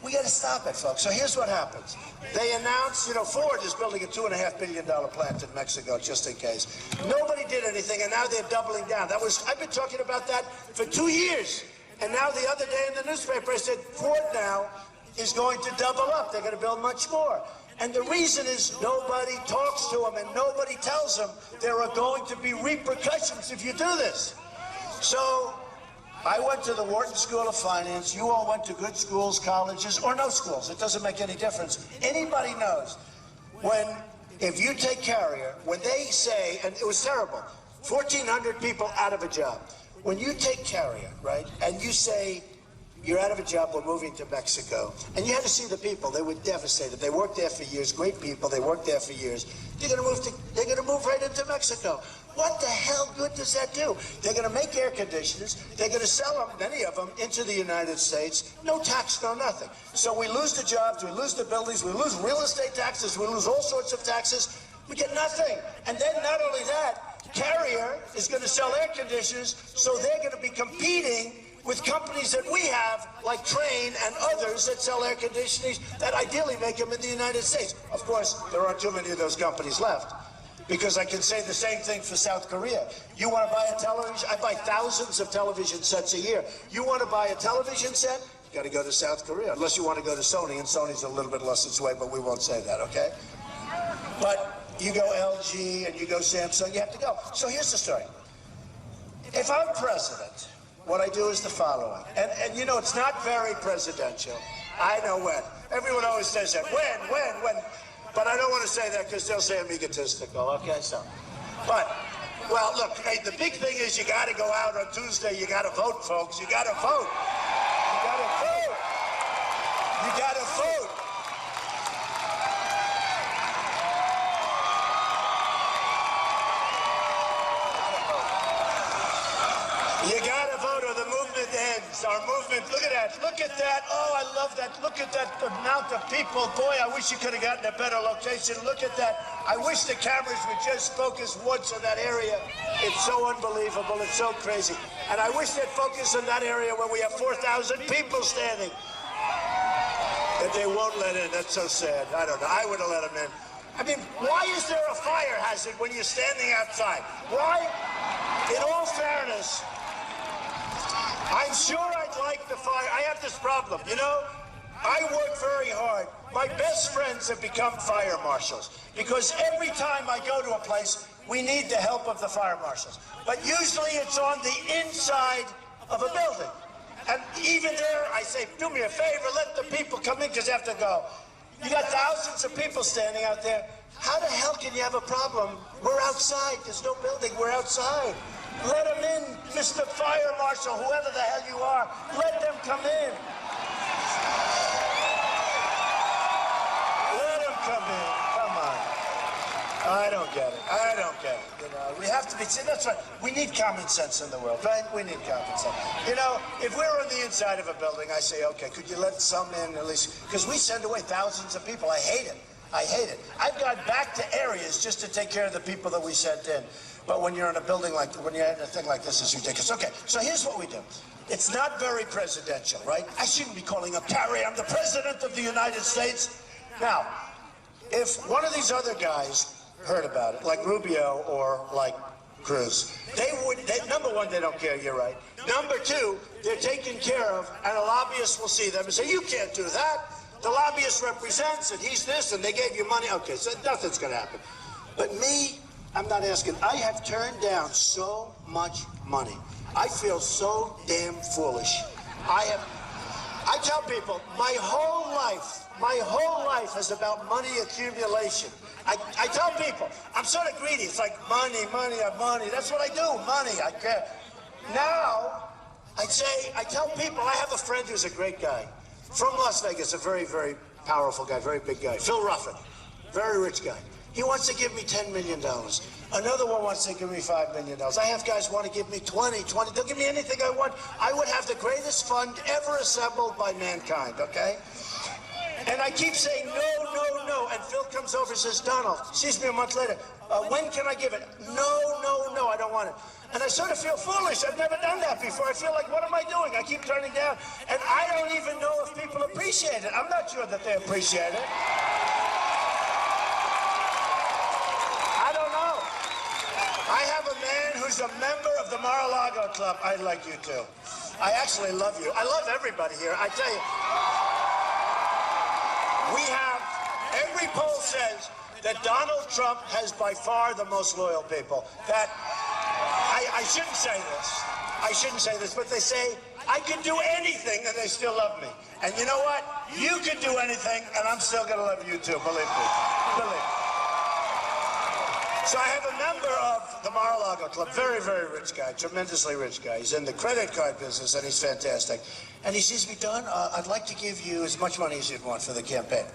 We got to stop it, folks. So here's what happens. They announced, you know, Ford is building a $2.5 billion plant in Mexico, just in case. Nobody did anything, and now they're doubling down. I've been talking about that for 2 years. And now the other day in the newspaper, I said, Ford now is going to double up. They're going to build much more. And the reason is nobody talks to them, and nobody tells them there are going to be repercussions if you do this. So I went to the Wharton School of Finance. You all went to good schools, colleges, or no schools. It doesn't make any difference. Anybody knows if you take Carrier, when they say, and it was terrible, 1,400 people out of a job. When you take Carrier, right, and you say, you're out of a job, we're moving to Mexico, and you had to see the people. They were devastated. They worked there for years, great people. They worked there for years. They're going to move right into Mexico. What the hell good does that do? They're going to make air conditioners. They're going to sell them, many of them, into the United States. No tax, no nothing. So we lose the jobs, we lose the buildings, we lose real estate taxes, we lose all sorts of taxes. We get nothing. And then not only that, Carrier is going to sell air conditioners, so they're going to be competing with companies that we have, like Trane and others that sell air conditioners that ideally make them in the United States. Of course, there aren't too many of those companies left, because I can say the same thing for South Korea. You want to buy a television? I buy thousands of television sets a year. You want to buy a television set? You got to go to South Korea, unless you want to go to Sony, and Sony's a little bit less its way, but we won't say that, okay? But you go LG and you go Samsung, you have to go. So here's the story. If I'm president, what I do is the following. And you know, it's not very presidential. I know when. Everyone always says that. When? But I don't want to say that because they'll say I'm egotistical. Okay, so. But, well, look, hey, the big thing is you got to go out on Tuesday. You got to vote, folks. You got to vote. You got to vote. You got to vote. You gotta vote or the movement ends. Our movement, look at that, look at that. Oh, I love that. Look at that amount of people. Boy, I wish you could have gotten a better location. Look at that. I wish the cameras would just focus once on that area. It's so unbelievable. It's so crazy. And I wish they'd focus on that area where we have 4,000 people standing. That they won't let in. That's so sad. I don't know. I would have let them in. I mean, why is there a fire hazard when you're standing outside? Why? In all fairness, I'm sure I'd like the fire. I have this problem, you know? I work very hard. My best friends have become fire marshals because every time I go to a place, we need the help of the fire marshals. But usually it's on the inside of a building. And even there, I say, do me a favor, let the people come in because they have to go. You got thousands of people standing out there. How the hell can you have a problem? We're outside. There's no building. We're outside. Let them in, Mr. Fire Marshal, whoever the hell you are. Let them come in. Let them come in. Come on. I don't get it. I don't get it. You know, we have to be, see, that's right. We need common sense in the world, right? We need common sense. You know, if we're on the inside of a building, I say, okay, could you let some in at least? Because we send away thousands of people. I hate it. I hate it. I've gone back to areas just to take care of the people that we sent in. But when you're in a building like, when you're in a thing like this, it's ridiculous. Okay, so here's what we do. It's not very presidential, right? I shouldn't be calling up Carrie. I'm the president of the United States. Now, if one of these other guys heard about it, like Rubio or like Cruz, number one, they don't care, you're right. Number two, they're taken care of, and a lobbyist will see them and say, you can't do that. The lobbyist represents, and he's this, and they gave you money. Okay, so nothing's going to happen. But me, I'm not asking. I have turned down so much money. I feel so damn foolish. I tell people, my whole life is about money accumulation. I tell people, I'm sort of greedy. It's like money. That's what I do, money. I care. Now, I tell people, I have a friend who's a great guy from Las Vegas, a very, very powerful guy, very big guy, Phil Ruffin, very rich guy. He wants to give me $10 million. Another one wants to give me $5 million. I have guys want to give me 20. They'll give me anything I want. I would have the greatest fund ever assembled by mankind, okay? And I keep saying, no. And Phil comes over and says, Donald, sees me a month later, when can I give it? No, I don't want it. And I sort of feel foolish. I've never done that before. I feel like, what am I doing? I keep turning down. And I don't even know if people appreciate it. I'm not sure that they appreciate it. I don't know. I have a man who's a member of the Mar-a-Lago Club. I like you too. I actually love you. I love everybody here. I tell you. Every poll says that Donald Trump has by far the most loyal people. That, I shouldn't say this, but they say, I can do anything and they still love me. And you know what? You can do anything and I'm still going to love you too, believe me. So I have a member of the Mar-a-Lago Club, very, very rich guy, tremendously rich guy. He's in the credit card business and he's fantastic. And he says to me, Don, I'd like to give you as much money as you'd want for the campaign.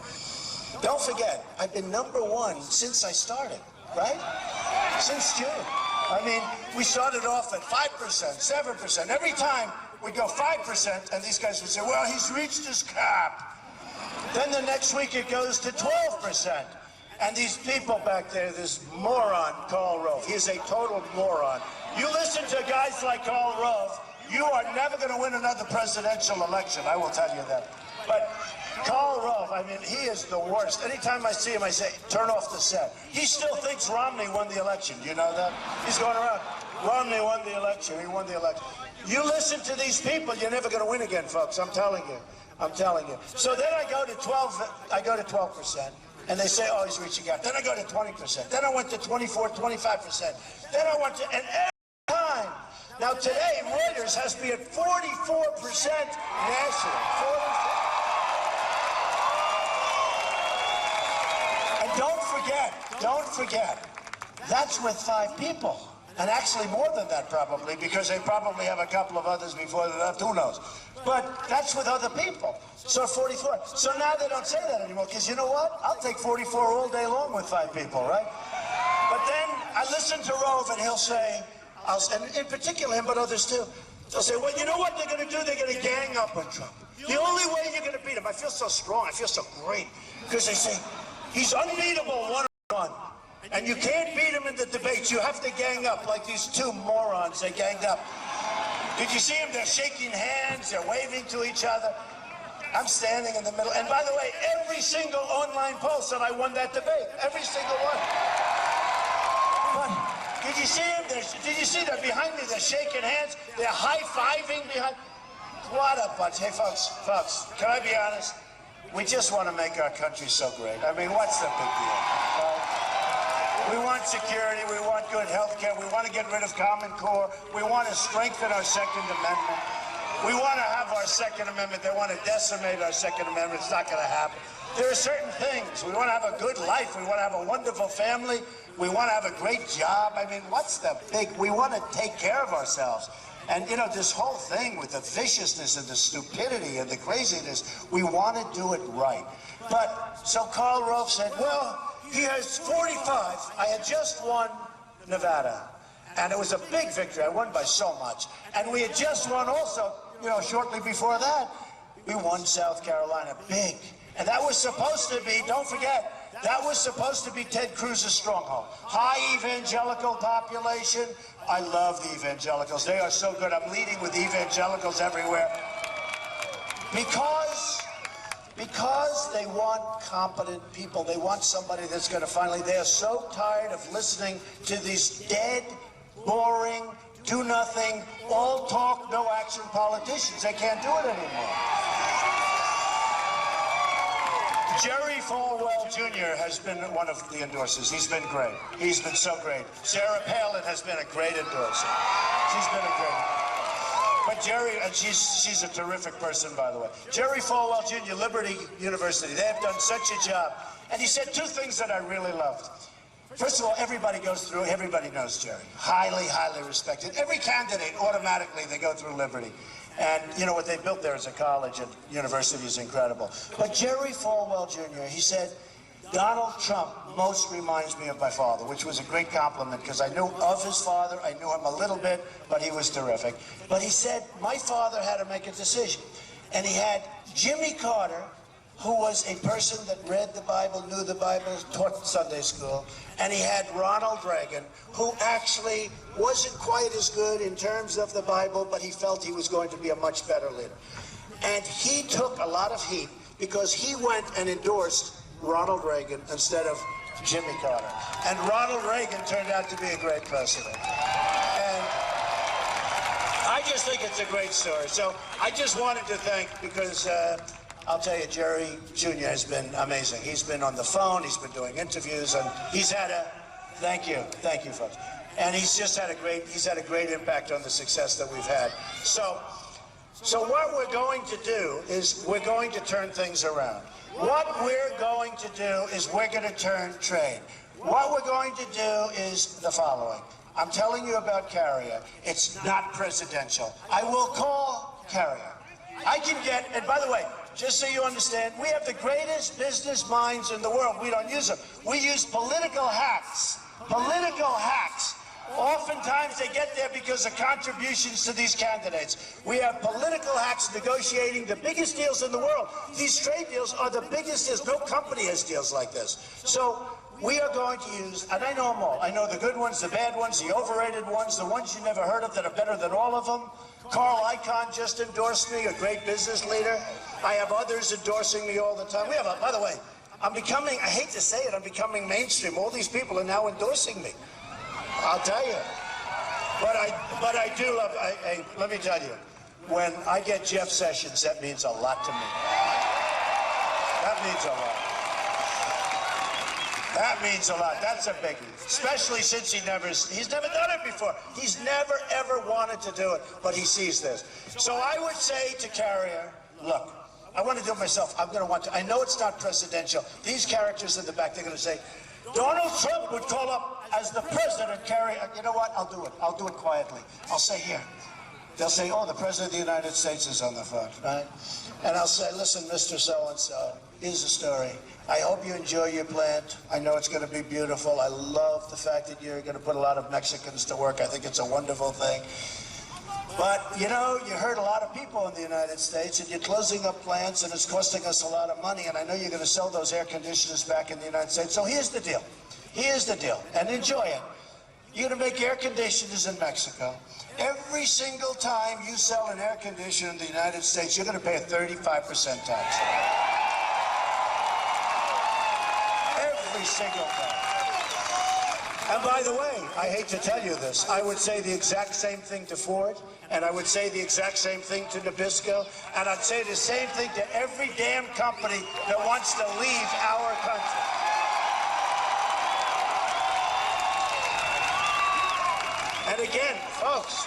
Don't forget, I've been #1 since I started, right? Since June. I mean, we started off at 5%, 7%. Every time we'd go 5%, and these guys would say, well, he's reached his cap. Then the next week it goes to 12%. And these people back there, this moron, Karl Rove, he's a total moron. You listen to guys like Karl Rove, you are never going to win another presidential election, I will tell you that. But Karl Rove, I mean, he is the worst. Anytime I see him, I say, turn off the set. He still thinks Romney won the election. Do you know that? He's going around, Romney won the election, he won the election. You listen to these people, you're never going to win again, folks. I'm telling you. So then I go to 12%. And they say, oh, he's reaching out. Then I go to 20%. Then I went to 24, 25%. Then I went to, and every time. Now today, Reuters has me at 44% national. 44%. And don't forget, that's with 5 people. And actually more than that probably, because they probably have a couple of others before that, who knows. But that's with other people. So 44. So now they don't say that anymore, because you know what? I'll take 44 all day long with 5 people, right? But then I listen to Rove and he'll say, and in particular him, but others too, they'll say, well, you know what they're going to do? They're going to gang up on Trump. The only way you're going to beat him, I feel so strong, I feel so great, because they say, he's unbeatable one-on-one. And you can't beat him in the debates. You have to gang up like these 2 morons. They ganged up. Did you see them? They're shaking hands. They're waving to each other. I'm standing in the middle. And by the way, every single online poll said I won that debate. Every single one. But did you see them? Did you see they're behind me? They're shaking hands. They're high-fiving behind. What a bunch. Hey, folks, can I be honest? We just want to make our country so great. I mean, what's the big deal? We want security, we want good health care, we want to get rid of Common Core, we want to strengthen our Second Amendment. We want to have our Second Amendment. They want to decimate our Second Amendment. It's not going to happen. There are certain things. We want to have a good life. We want to have a wonderful family. We want to have a great job. I mean, what's the big? We want to take care of ourselves. And, you know, this whole thing with the viciousness and the stupidity and the craziness, we want to do it right. But, so Karl Rove said, well, he has 45. I had just won Nevada, and it was a big victory. I won by so much. And we had just won also, you know, shortly before that, we won South Carolina, big. And that was supposed to be, don't forget, that was supposed to be Ted Cruz's stronghold. High evangelical population. I love the evangelicals. They are so good. I'm leading with evangelicals everywhere. Because they want competent people. They want somebody that's going to finally, they are so tired of listening to these dead, boring, do nothing, all talk, no action politicians. They can't do it anymore. Jerry Falwell Jr. has been one of the endorsers. He's been great. He's been so great. Sarah Palin has been a great endorser. She's been a great. But Jerry, and she's a terrific person, by the way. Jerry Falwell Jr., Liberty University, they have done such a job. And he said two things that I really loved. First of all, everybody goes through, everybody knows Jerry. Highly, highly respected. Every candidate, automatically, they go through Liberty. And you know what they built there as a college and university is incredible. But Jerry Falwell Jr., he said, Donald Trump most reminds me of my father, which was a great compliment because I knew of his father. I knew him a little bit, but he was terrific. But he said, my father had to make a decision. And he had Jimmy Carter, who was a person that read the Bible, knew the Bible, taught Sunday school, and he had Ronald Reagan, who actually wasn't quite as good in terms of the Bible, but he felt he was going to be a much better leader. And he took a lot of heat because he went and endorsed Ronald Reagan instead of Jimmy Carter. And Ronald Reagan turned out to be a great president. And I just think it's a great story. So I just wanted to thank, because I'll tell you, Jerry Jr. has been amazing. He's been on the phone, he's been doing interviews, and he's had a, thank you folks. And he's just had a great impact on the success that we've had. So what we're going to do is we're going to turn things around. What we're going to do is we're going to turn trade. What we're going to do is the following. I'm telling you about Carrier. It's not presidential. I will call Carrier. I can get, and by the way, just so you understand, we have the greatest business minds in the world. We don't use them. We use political hacks. Political hacks. Oftentimes they get there because of contributions to these candidates. We have political hacks negotiating the biggest deals in the world. These trade deals are the biggest deals. No company has deals like this. So we are going to use, and I know them all. I know the good ones, the bad ones, the overrated ones, the ones you never heard of that are better than all of them. Carl Icahn just endorsed me, a great business leader. I have others endorsing me all the time. We have, by the way, I'm becoming, I hate to say it, I'm becoming mainstream. All these people are now endorsing me. I'll tell you. But I do love, hey, let me tell you, when I get Jeff Sessions, that means a lot to me. That means a lot. That means a lot. That's a biggie. Especially since he's never done it before. He's never, ever wanted to do it, but he sees this. So I would say to Carrier, look, I want to do it myself. I'm going to want to. I know it's not presidential. These characters in the back, they're going to say, Donald Trump would call up as the president, Carrier. You know what? I'll do it. I'll do it quietly. I'll say here. They'll say, oh, the president of the United States is on the phone, right? And I'll say, listen, Mr. So-and-so, here's the story. I hope you enjoy your plant. I know it's going to be beautiful. I love the fact that you're going to put a lot of Mexicans to work. I think it's a wonderful thing. But, you know, you hurt a lot of people in the United States, and you're closing up plants, and it's costing us a lot of money, and I know you're going to sell those air conditioners back in the United States. So here's the deal. Here's the deal, and enjoy it. You're going to make air conditioners in Mexico. Every single time you sell an air conditioner in the United States, you're going to pay a 35% tax. Every single time. And by the way, I hate to tell you this, I would say the exact same thing to Ford, and I would say the exact same thing to Nabisco, and I'd say the same thing to every damn company that wants to leave our country. And again, folks,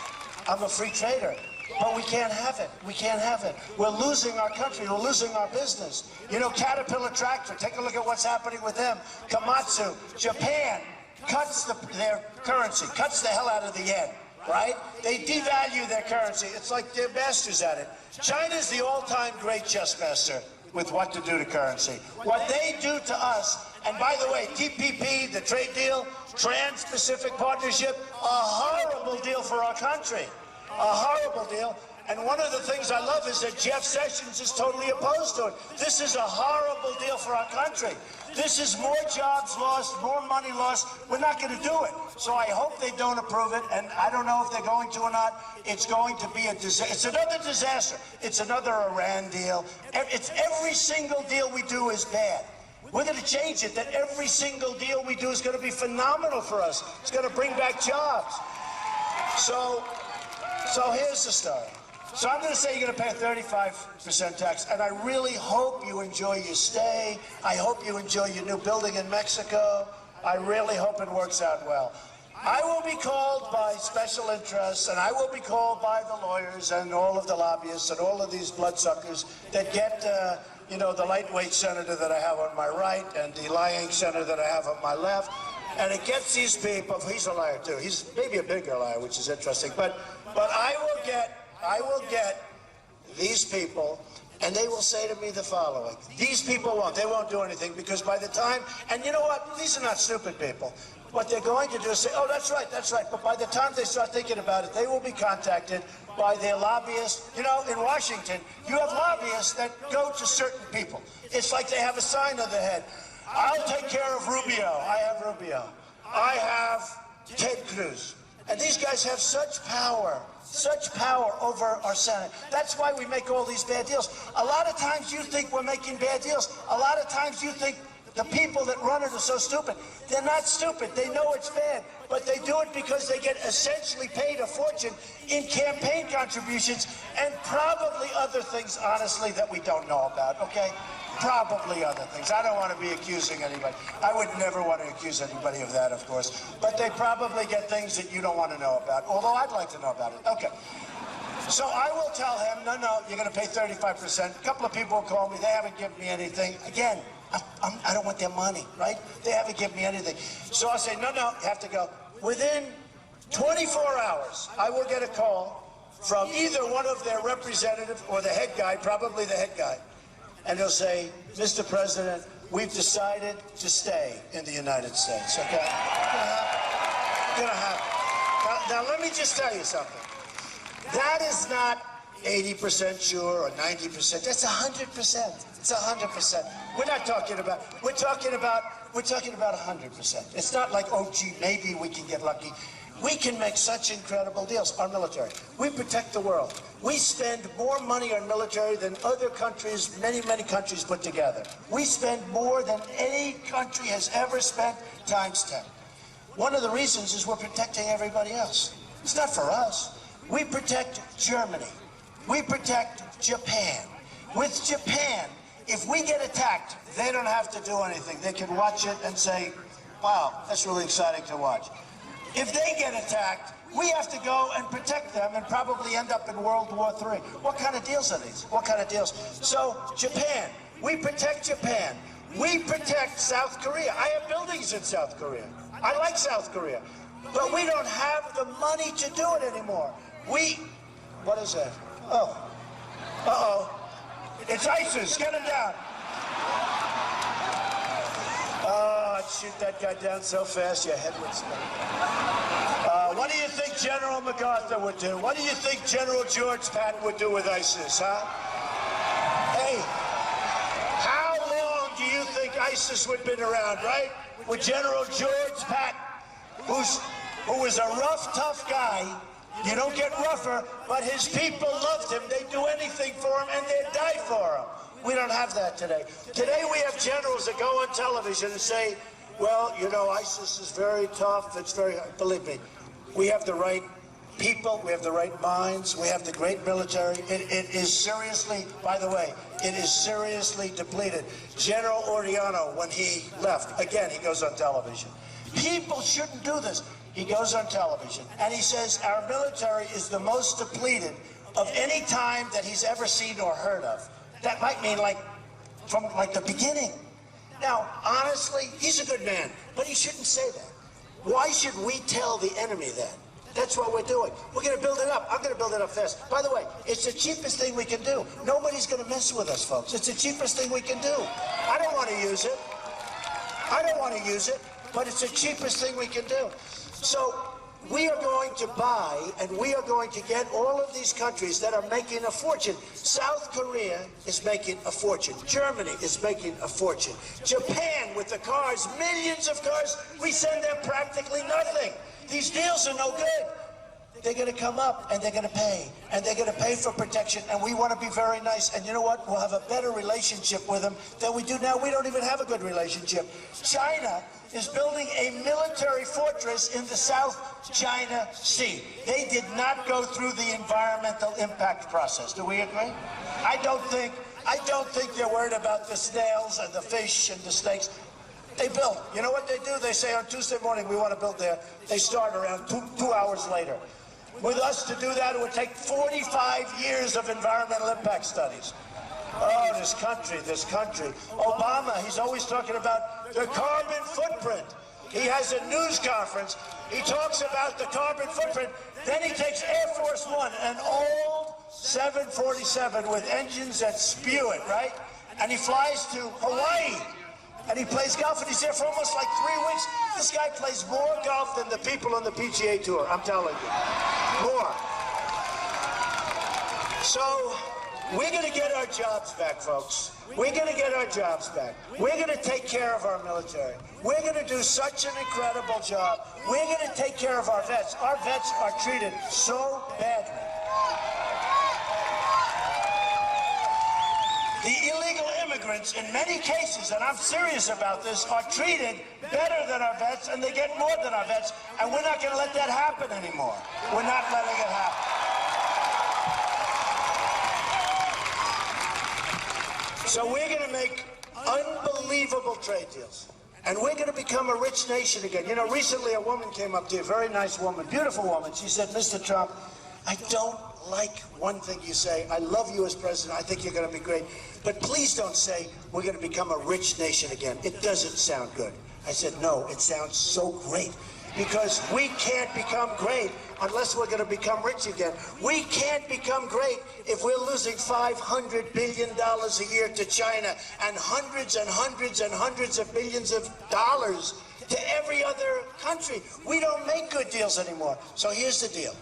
I'm a free trader, but we can't have it. We can't have it. We're losing our country. We're losing our business. You know, Caterpillar Tractor, take a look at what's happening with them. Komatsu, Japan cuts their currency, cuts the hell out of the yen, right? They devalue their currency. It's like they're masters at it. China's the all-time great chess master with what to do to currency. What they do to us, and by the way, TPP, the trade deal, Trans-Pacific Partnership, a horrible deal for our country. A horrible deal. And one of the things I love is that Jeff Sessions is totally opposed to it. This is a horrible deal for our country. This is more jobs lost, more money lost. We're not going to do it. So I hope they don't approve it, and I don't know if they're going to or not. It's going to be a disaster. It's another disaster. It's another Iran deal. It's every single deal we do is bad. We're going to change it, that every single deal we do is going to be phenomenal for us. It's going to bring back jobs. So here's the story. So I'm going to say you're going to pay a 35% tax, and I really hope you enjoy your stay. I hope you enjoy your new building in Mexico. I really hope it works out well. I will be called by special interests, and I will be called by the lawyers and all of the lobbyists and all of these bloodsuckers that get, you know, the lightweight senator that I have on my right and the lying senator that I have on my left. And it gets these people, he's a liar too. He's maybe a bigger liar, which is interesting. But I will get these people, and they will say to me the following. These people won't do anything, because by the time, and you know what, these are not stupid people. What they're going to do is say, oh, that's right. But by the time they start thinking about it, they will be contacted by their lobbyists. You know, in Washington, you have lobbyists that go to certain people. It's like they have a sign on their head. I'll take care of Rubio. I have Rubio. I have Ted Cruz. And these guys have such power over our Senate. That's why we make all these bad deals. A lot of times you think we're making bad deals. A lot of times you think the people that run it are so stupid. They're not stupid. They know it's bad. But they do it because they get essentially paid a fortune in campaign contributions and probably other things, honestly, that we don't know about, okay? Probably other things. I don't want to be accusing anybody. I would never want to accuse anybody of that, of course. But they probably get things that you don't want to know about, although I'd like to know about it. Okay. So I will tell him, no, you're going to pay 35%. A couple of people will call me. They haven't given me anything. Again, I don't want their money, right? They haven't given me anything. So I'll say, no, you have to go. Within 24 hours, I will get a call from either one of their representatives or the head guy, probably the head guy. And he'll say, Mr. President, we've decided to stay in the United States, okay? Gonna happen. Now, let me just tell you something. That is not 80% sure or 90%. That's 100%. It's 100%. We're talking about 100%. It's not like, oh, gee, maybe we can get lucky. We can make such incredible deals. Our military. We protect the world. We spend more money on military than other countries, many countries put together. We spend more than any country has ever spent times 10. One of the reasons is we're protecting everybody else. It's not for us. We protect Germany. We protect Japan. With Japan, if we get attacked, they don't have to do anything. They can watch it and say, wow, that's really exciting to watch. If they get attacked, we have to go and protect them and probably end up in World War III. What kind of deals are these? What kind of deals? So, Japan, we protect Japan. We protect South Korea. I have buildings in South Korea. I like South Korea. But we don't have the money to do it anymore. What is that? Oh. Uh-oh. It's ISIS. Get him down. Oh, I'd shoot that guy down so fast your head would spin. What do you think General MacArthur would do? What do you think General George Patton would do with ISIS, huh? Hey, how long do you think ISIS would have been around, right? With General George Patton, who was a rough, tough guy. You don't get rougher, but his people loved him. They'd do anything for him, and they'd die for him. We don't have that today. Today we have generals that go on television and say, well, you know, ISIS is very tough. It's very, believe me, we have the right people. We have the right minds. We have the great military. It is seriously, by the way, it is seriously depleted. General Oriano, when he left, again, he goes on television. People shouldn't do this. He goes on television and he says our military is the most depleted of any time that he's ever seen or heard of. That might mean from the beginning. Now, honestly, he's a good man, but he shouldn't say that. Why should we tell the enemy that? That's what we're doing. We're going to build it up. I'm going to build it up fast. By the way, it's the cheapest thing we can do. Nobody's going to mess with us, folks. It's the cheapest thing we can do. I don't want to use it. But it's the cheapest thing we can do. So We are going to buy and we are going to get all of these countries that are making a fortune. South Korea is making a fortune. Germany is making a fortune. Japan with the cars, millions of cars, we send them practically nothing. These deals are no good. They're going to come up and they're going to pay. And they're going to pay for protection. And we want to be very nice. And you know what? We'll have a better relationship with them than we do now. We don't even have a good relationship. China is building a military fortress in the South China Sea. They did not go through the environmental impact process. Do we agree? I don't think they're worried about the snails and the fish and the snakes. They build. You know what they do? They say on Tuesday morning, we want to build there. They start around two hours later. With us to do that, it would take 45 years of environmental impact studies. Oh, this country. Obama, he's always talking about the carbon footprint. He has a news conference. He talks about the carbon footprint. Then he takes Air Force One, an old 747 with engines that spew it, right? And he flies to Hawaii. And he plays golf, and he's there for almost like 3 weeks. This guy plays more golf than the people on the PGA Tour, I'm telling you. More. So, we're going to get our jobs back, folks. We're going to get our jobs back. We're going to take care of our military. We're going to do such an incredible job. We're going to take care of our vets. Our vets are treated so badly. The illegal immigrants, in many cases, and I'm serious about this, are treated better than our vets, and they get more than our vets, and we're not going to let that happen anymore. We're not letting it happen. So we're going to make unbelievable trade deals, and we're going to become a rich nation again. You know, recently a woman came up to you, a very nice woman, beautiful woman. She said, Mr. Trump, I don't like one thing you say. I love you as president. I think you're going to be great. But please don't say we're going to become a rich nation again. It doesn't sound good. I said, no, it sounds so great. Because we can't become great unless we're going to become rich again. We can't become great if we're losing $500 billion a year to China and hundreds and hundreds and hundreds of billions of dollars to every other country. We don't make good deals anymore. So here's the deal.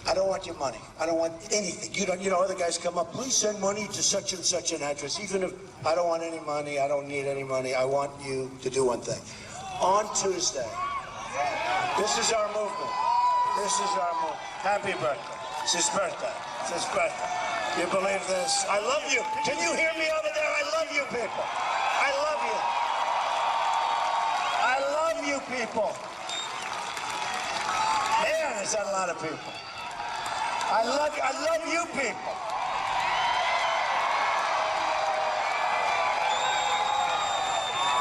I don't want your money. I don't want anything. You know, other guys come up, please send money to such and such an address. Even if I don't want any money, I don't need any money. I want you to do one thing. On Tuesday, this is our movement. This is our movement. Happy birthday. It's his birthday. It's his birthday. You believe this? I love you. Can you hear me over there? I love you people. I love you. I love you people. Man, is that a lot of people. I love you people.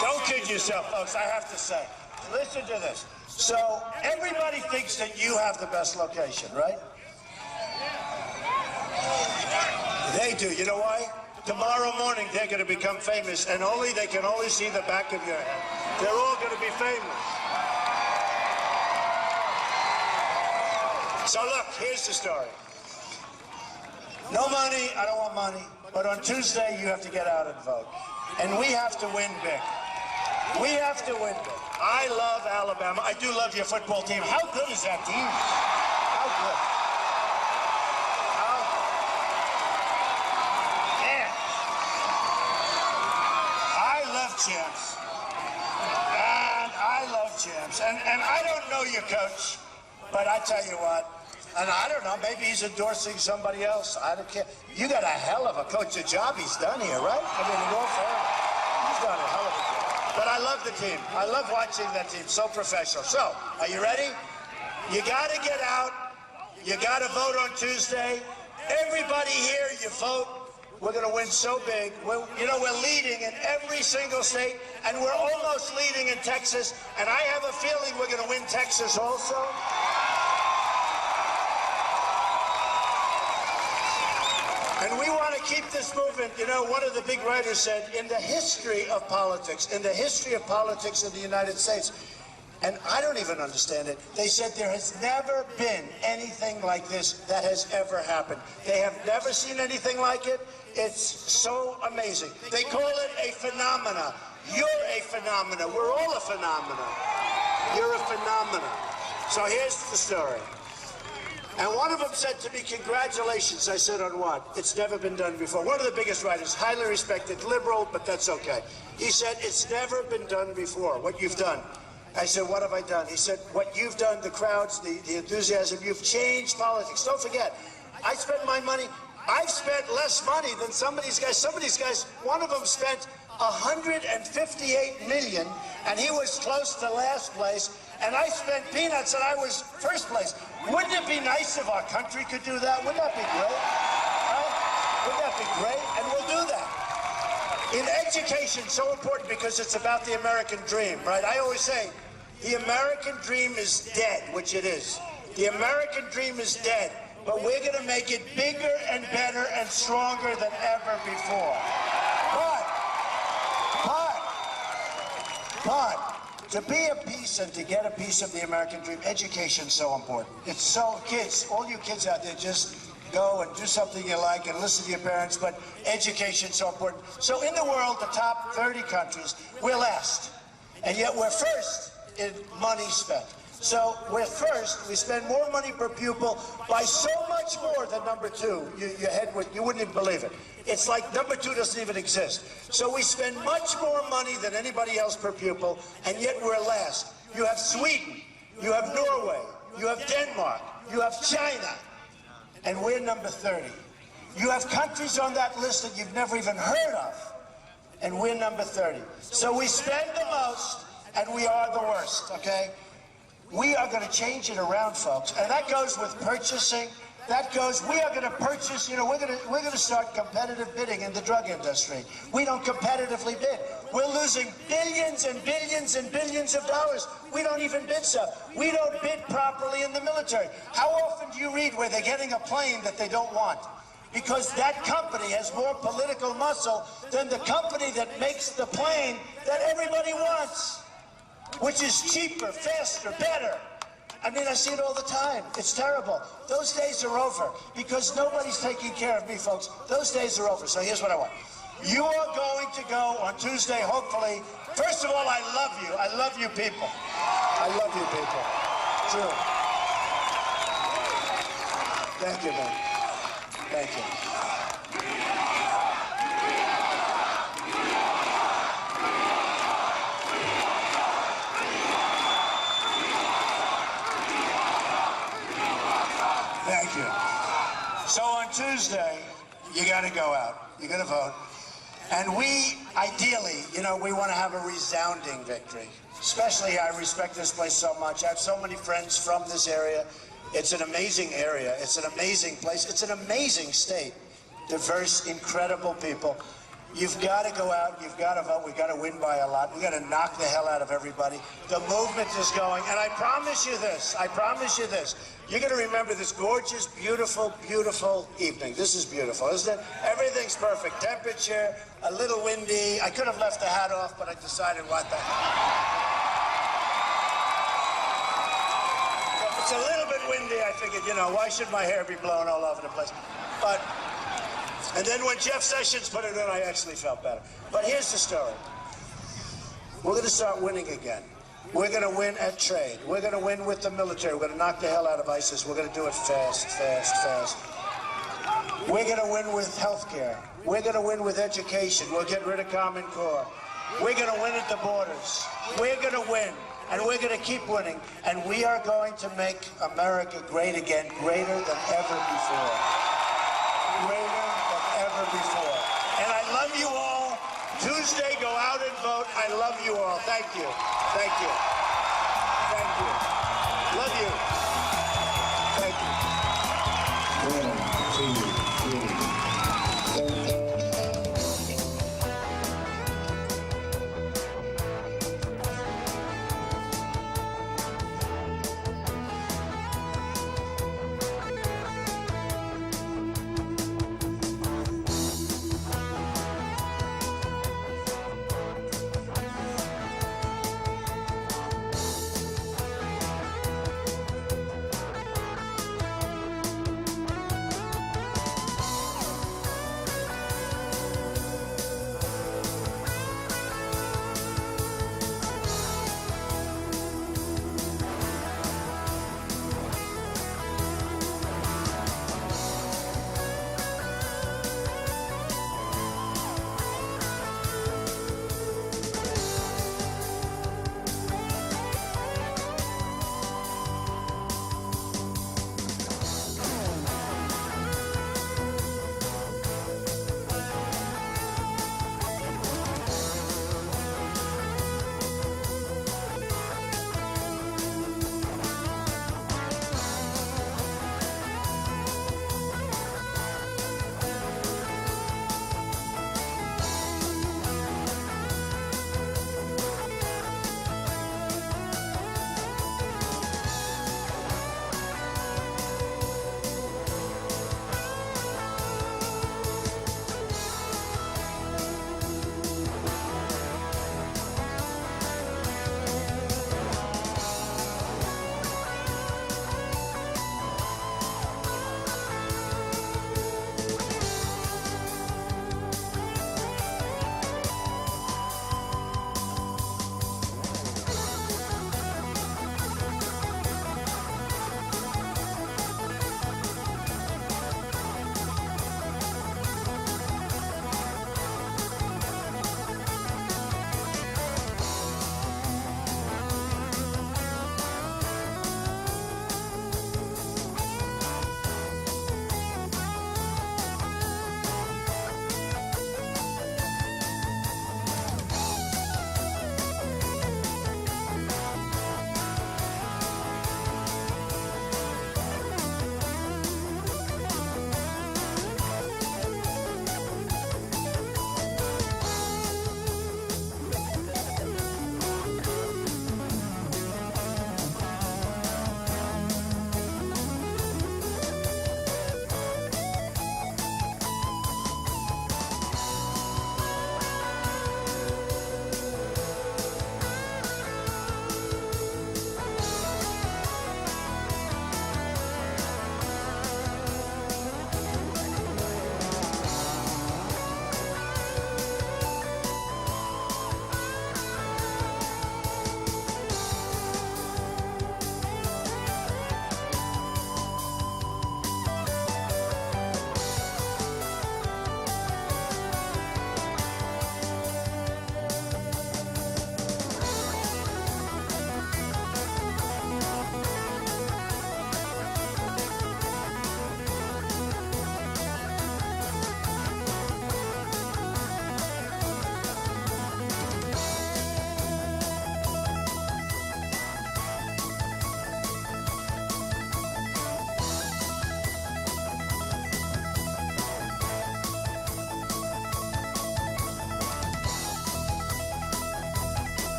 Don't kid yourself, folks, I have to say. Listen to this. So, everybody thinks that you have the best location, right? They do. You know why? Tomorrow morning, they're going to become famous, and they can only see the back of your head. They're all going to be famous. So look, here's the story. No money, I don't want money, but on Tuesday you have to get out and vote. And we have to win big. We have to win big. I love Alabama. I do love your football team. How good is that team? How good? Man. I love champs. And I love champs. And I don't know your coach, but I tell you what, and I don't know, maybe he's endorsing somebody else. I don't care. You got a hell of a coach, a job he's done here, right? I mean, go for it. He's done a hell of a job. But I love the team. I love watching that team. So professional. So, are you ready? You got to get out. You got to vote on Tuesday. Everybody here, you vote. We're going to win so big. We're leading in every single state, and we're almost leading in Texas. And I have a feeling we're going to win Texas also. And we want to keep this movement. You know, one of the big writers said, in the history of politics in the United States, and I don't even understand it, they said there has never been anything like this that has ever happened. They have never seen anything like it. It's so amazing. They call it a phenomena. You're a phenomena. We're all a phenomena. You're a phenomena. So here's the story. And one of them said to me, congratulations. I said, on what? It's never been done before. One of the biggest writers, highly respected, liberal, but that's okay. He said, it's never been done before, what you've done. I said, what have I done? He said, what you've done, the crowds, the enthusiasm, you've changed politics. Don't forget, I spent my money. I've spent less money than some of these guys. Some of these guys, one of them spent $158 million, and he was close to last place. And I spent peanuts, and I was first place. Wouldn't it be nice if our country could do that? Wouldn't that be great? Right? Wouldn't that be great? And we'll do that. In education, so important because it's about the American dream, right? I always say, the American dream is dead, which it is. The American dream is dead, but we're going to make it bigger and better and stronger than ever before. But, to be a piece and to get a piece of the American dream, education is so important. It's so, kids, all you kids out there, just go and do something you like and listen to your parents, but education is so important. So in the world, the top 30 countries, we're last. And yet we're first in money spent. So we're first, we spend more money per pupil by so much more than number two. You wouldn't even believe it. It's like number two doesn't even exist. So we spend much more money than anybody else per pupil, and yet we're last. You have Sweden, you have Norway, you have Denmark, you have China, and we're number 30. You have countries on that list that you've never even heard of, and we're number 30. So we spend the most, and we are the worst, okay? We are going to change it around, folks, and that goes with purchasing. That goes, we are going to purchase, we're going to start competitive bidding in the drug industry. We don't competitively bid. We're losing billions and billions and billions of dollars. We don't even bid stuff. We don't bid properly in the military. How often do you read where they're getting a plane that they don't want? Because that company has more political muscle than the company that makes the plane that everybody wants, which is cheaper, faster, better. I mean, I see it all the time. It's terrible. Those days are over because nobody's taking care of me, folks. Those days are over. So here's what I want. You are going to go on Tuesday, hopefully. First of all, I love you. I love you people. I love you people. True. Thank you, man. Thank you. Thank you. So on Tuesday, you got to go out. You got to vote. And we, ideally, we want to have a resounding victory. Especially, I respect this place so much. I have so many friends from this area. It's an amazing area. It's an amazing place. It's an amazing state. Diverse, incredible people. You've got to go out. You've got to vote. We've got to win by a lot. We've got to knock the hell out of everybody. The movement is going. And I promise you this. I promise you this. You're going to remember this gorgeous, beautiful, beautiful evening. This is beautiful, isn't it? Everything's perfect. Temperature, a little windy. I could have left the hat off, but I decided what the It's a little bit windy. I figured, why should my hair be blowing all over the place? And then when Jeff Sessions put it in, I actually felt better. But here's the story. We're going to start winning again. We're going to win at trade. We're going to win with the military. We're going to knock the hell out of ISIS. We're going to do it fast, fast, fast. We're going to win with health care. We're going to win with education. We'll get rid of Common Core. We're going to win at the borders. We're going to win. And we're going to keep winning. And we are going to make America great again, greater than ever before. Greater than ever before. And I love you all. Tuesday, go out and vote. I love you all. Thank you. Thank you. Thank you. Love you. Thank you. 1, 2, 3.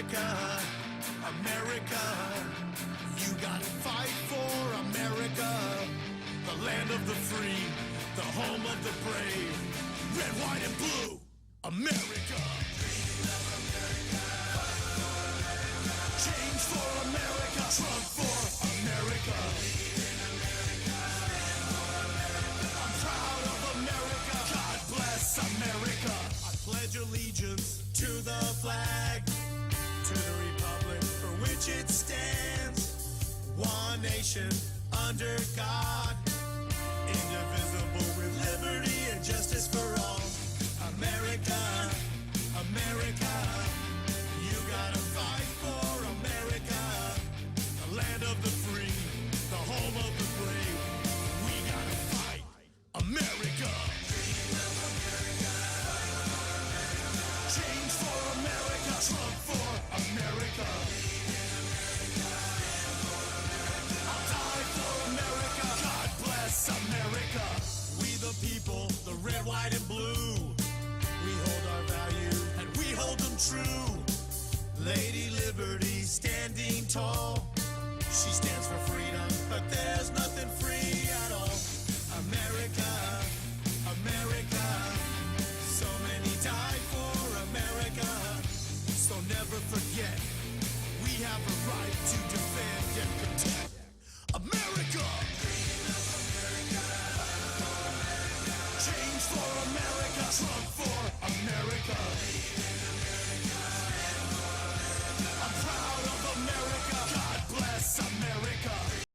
America, America. You gotta fight for America, the land of the free, the home of the brave. Red, white, and blue, America. Change for America, Trump for America. I'm proud of America. God bless America. I pledge allegiance to the flag, to the republic for which it stands. One nation under God, indivisible with liberty and justice for all. America, America, you gotta fight for America, the land of the free, the home of the brave. We gotta fight America. Change for America, Trump for America. I'll die for America. God bless America. We the people, the red, white, and blue. We hold our values and we hold them true. Lady Liberty standing tall. She stands for freedom, but there's nothing free at all. America, America. So many died for America. So never forget, we have a right to defend and protect America. Change for America, Trump for America.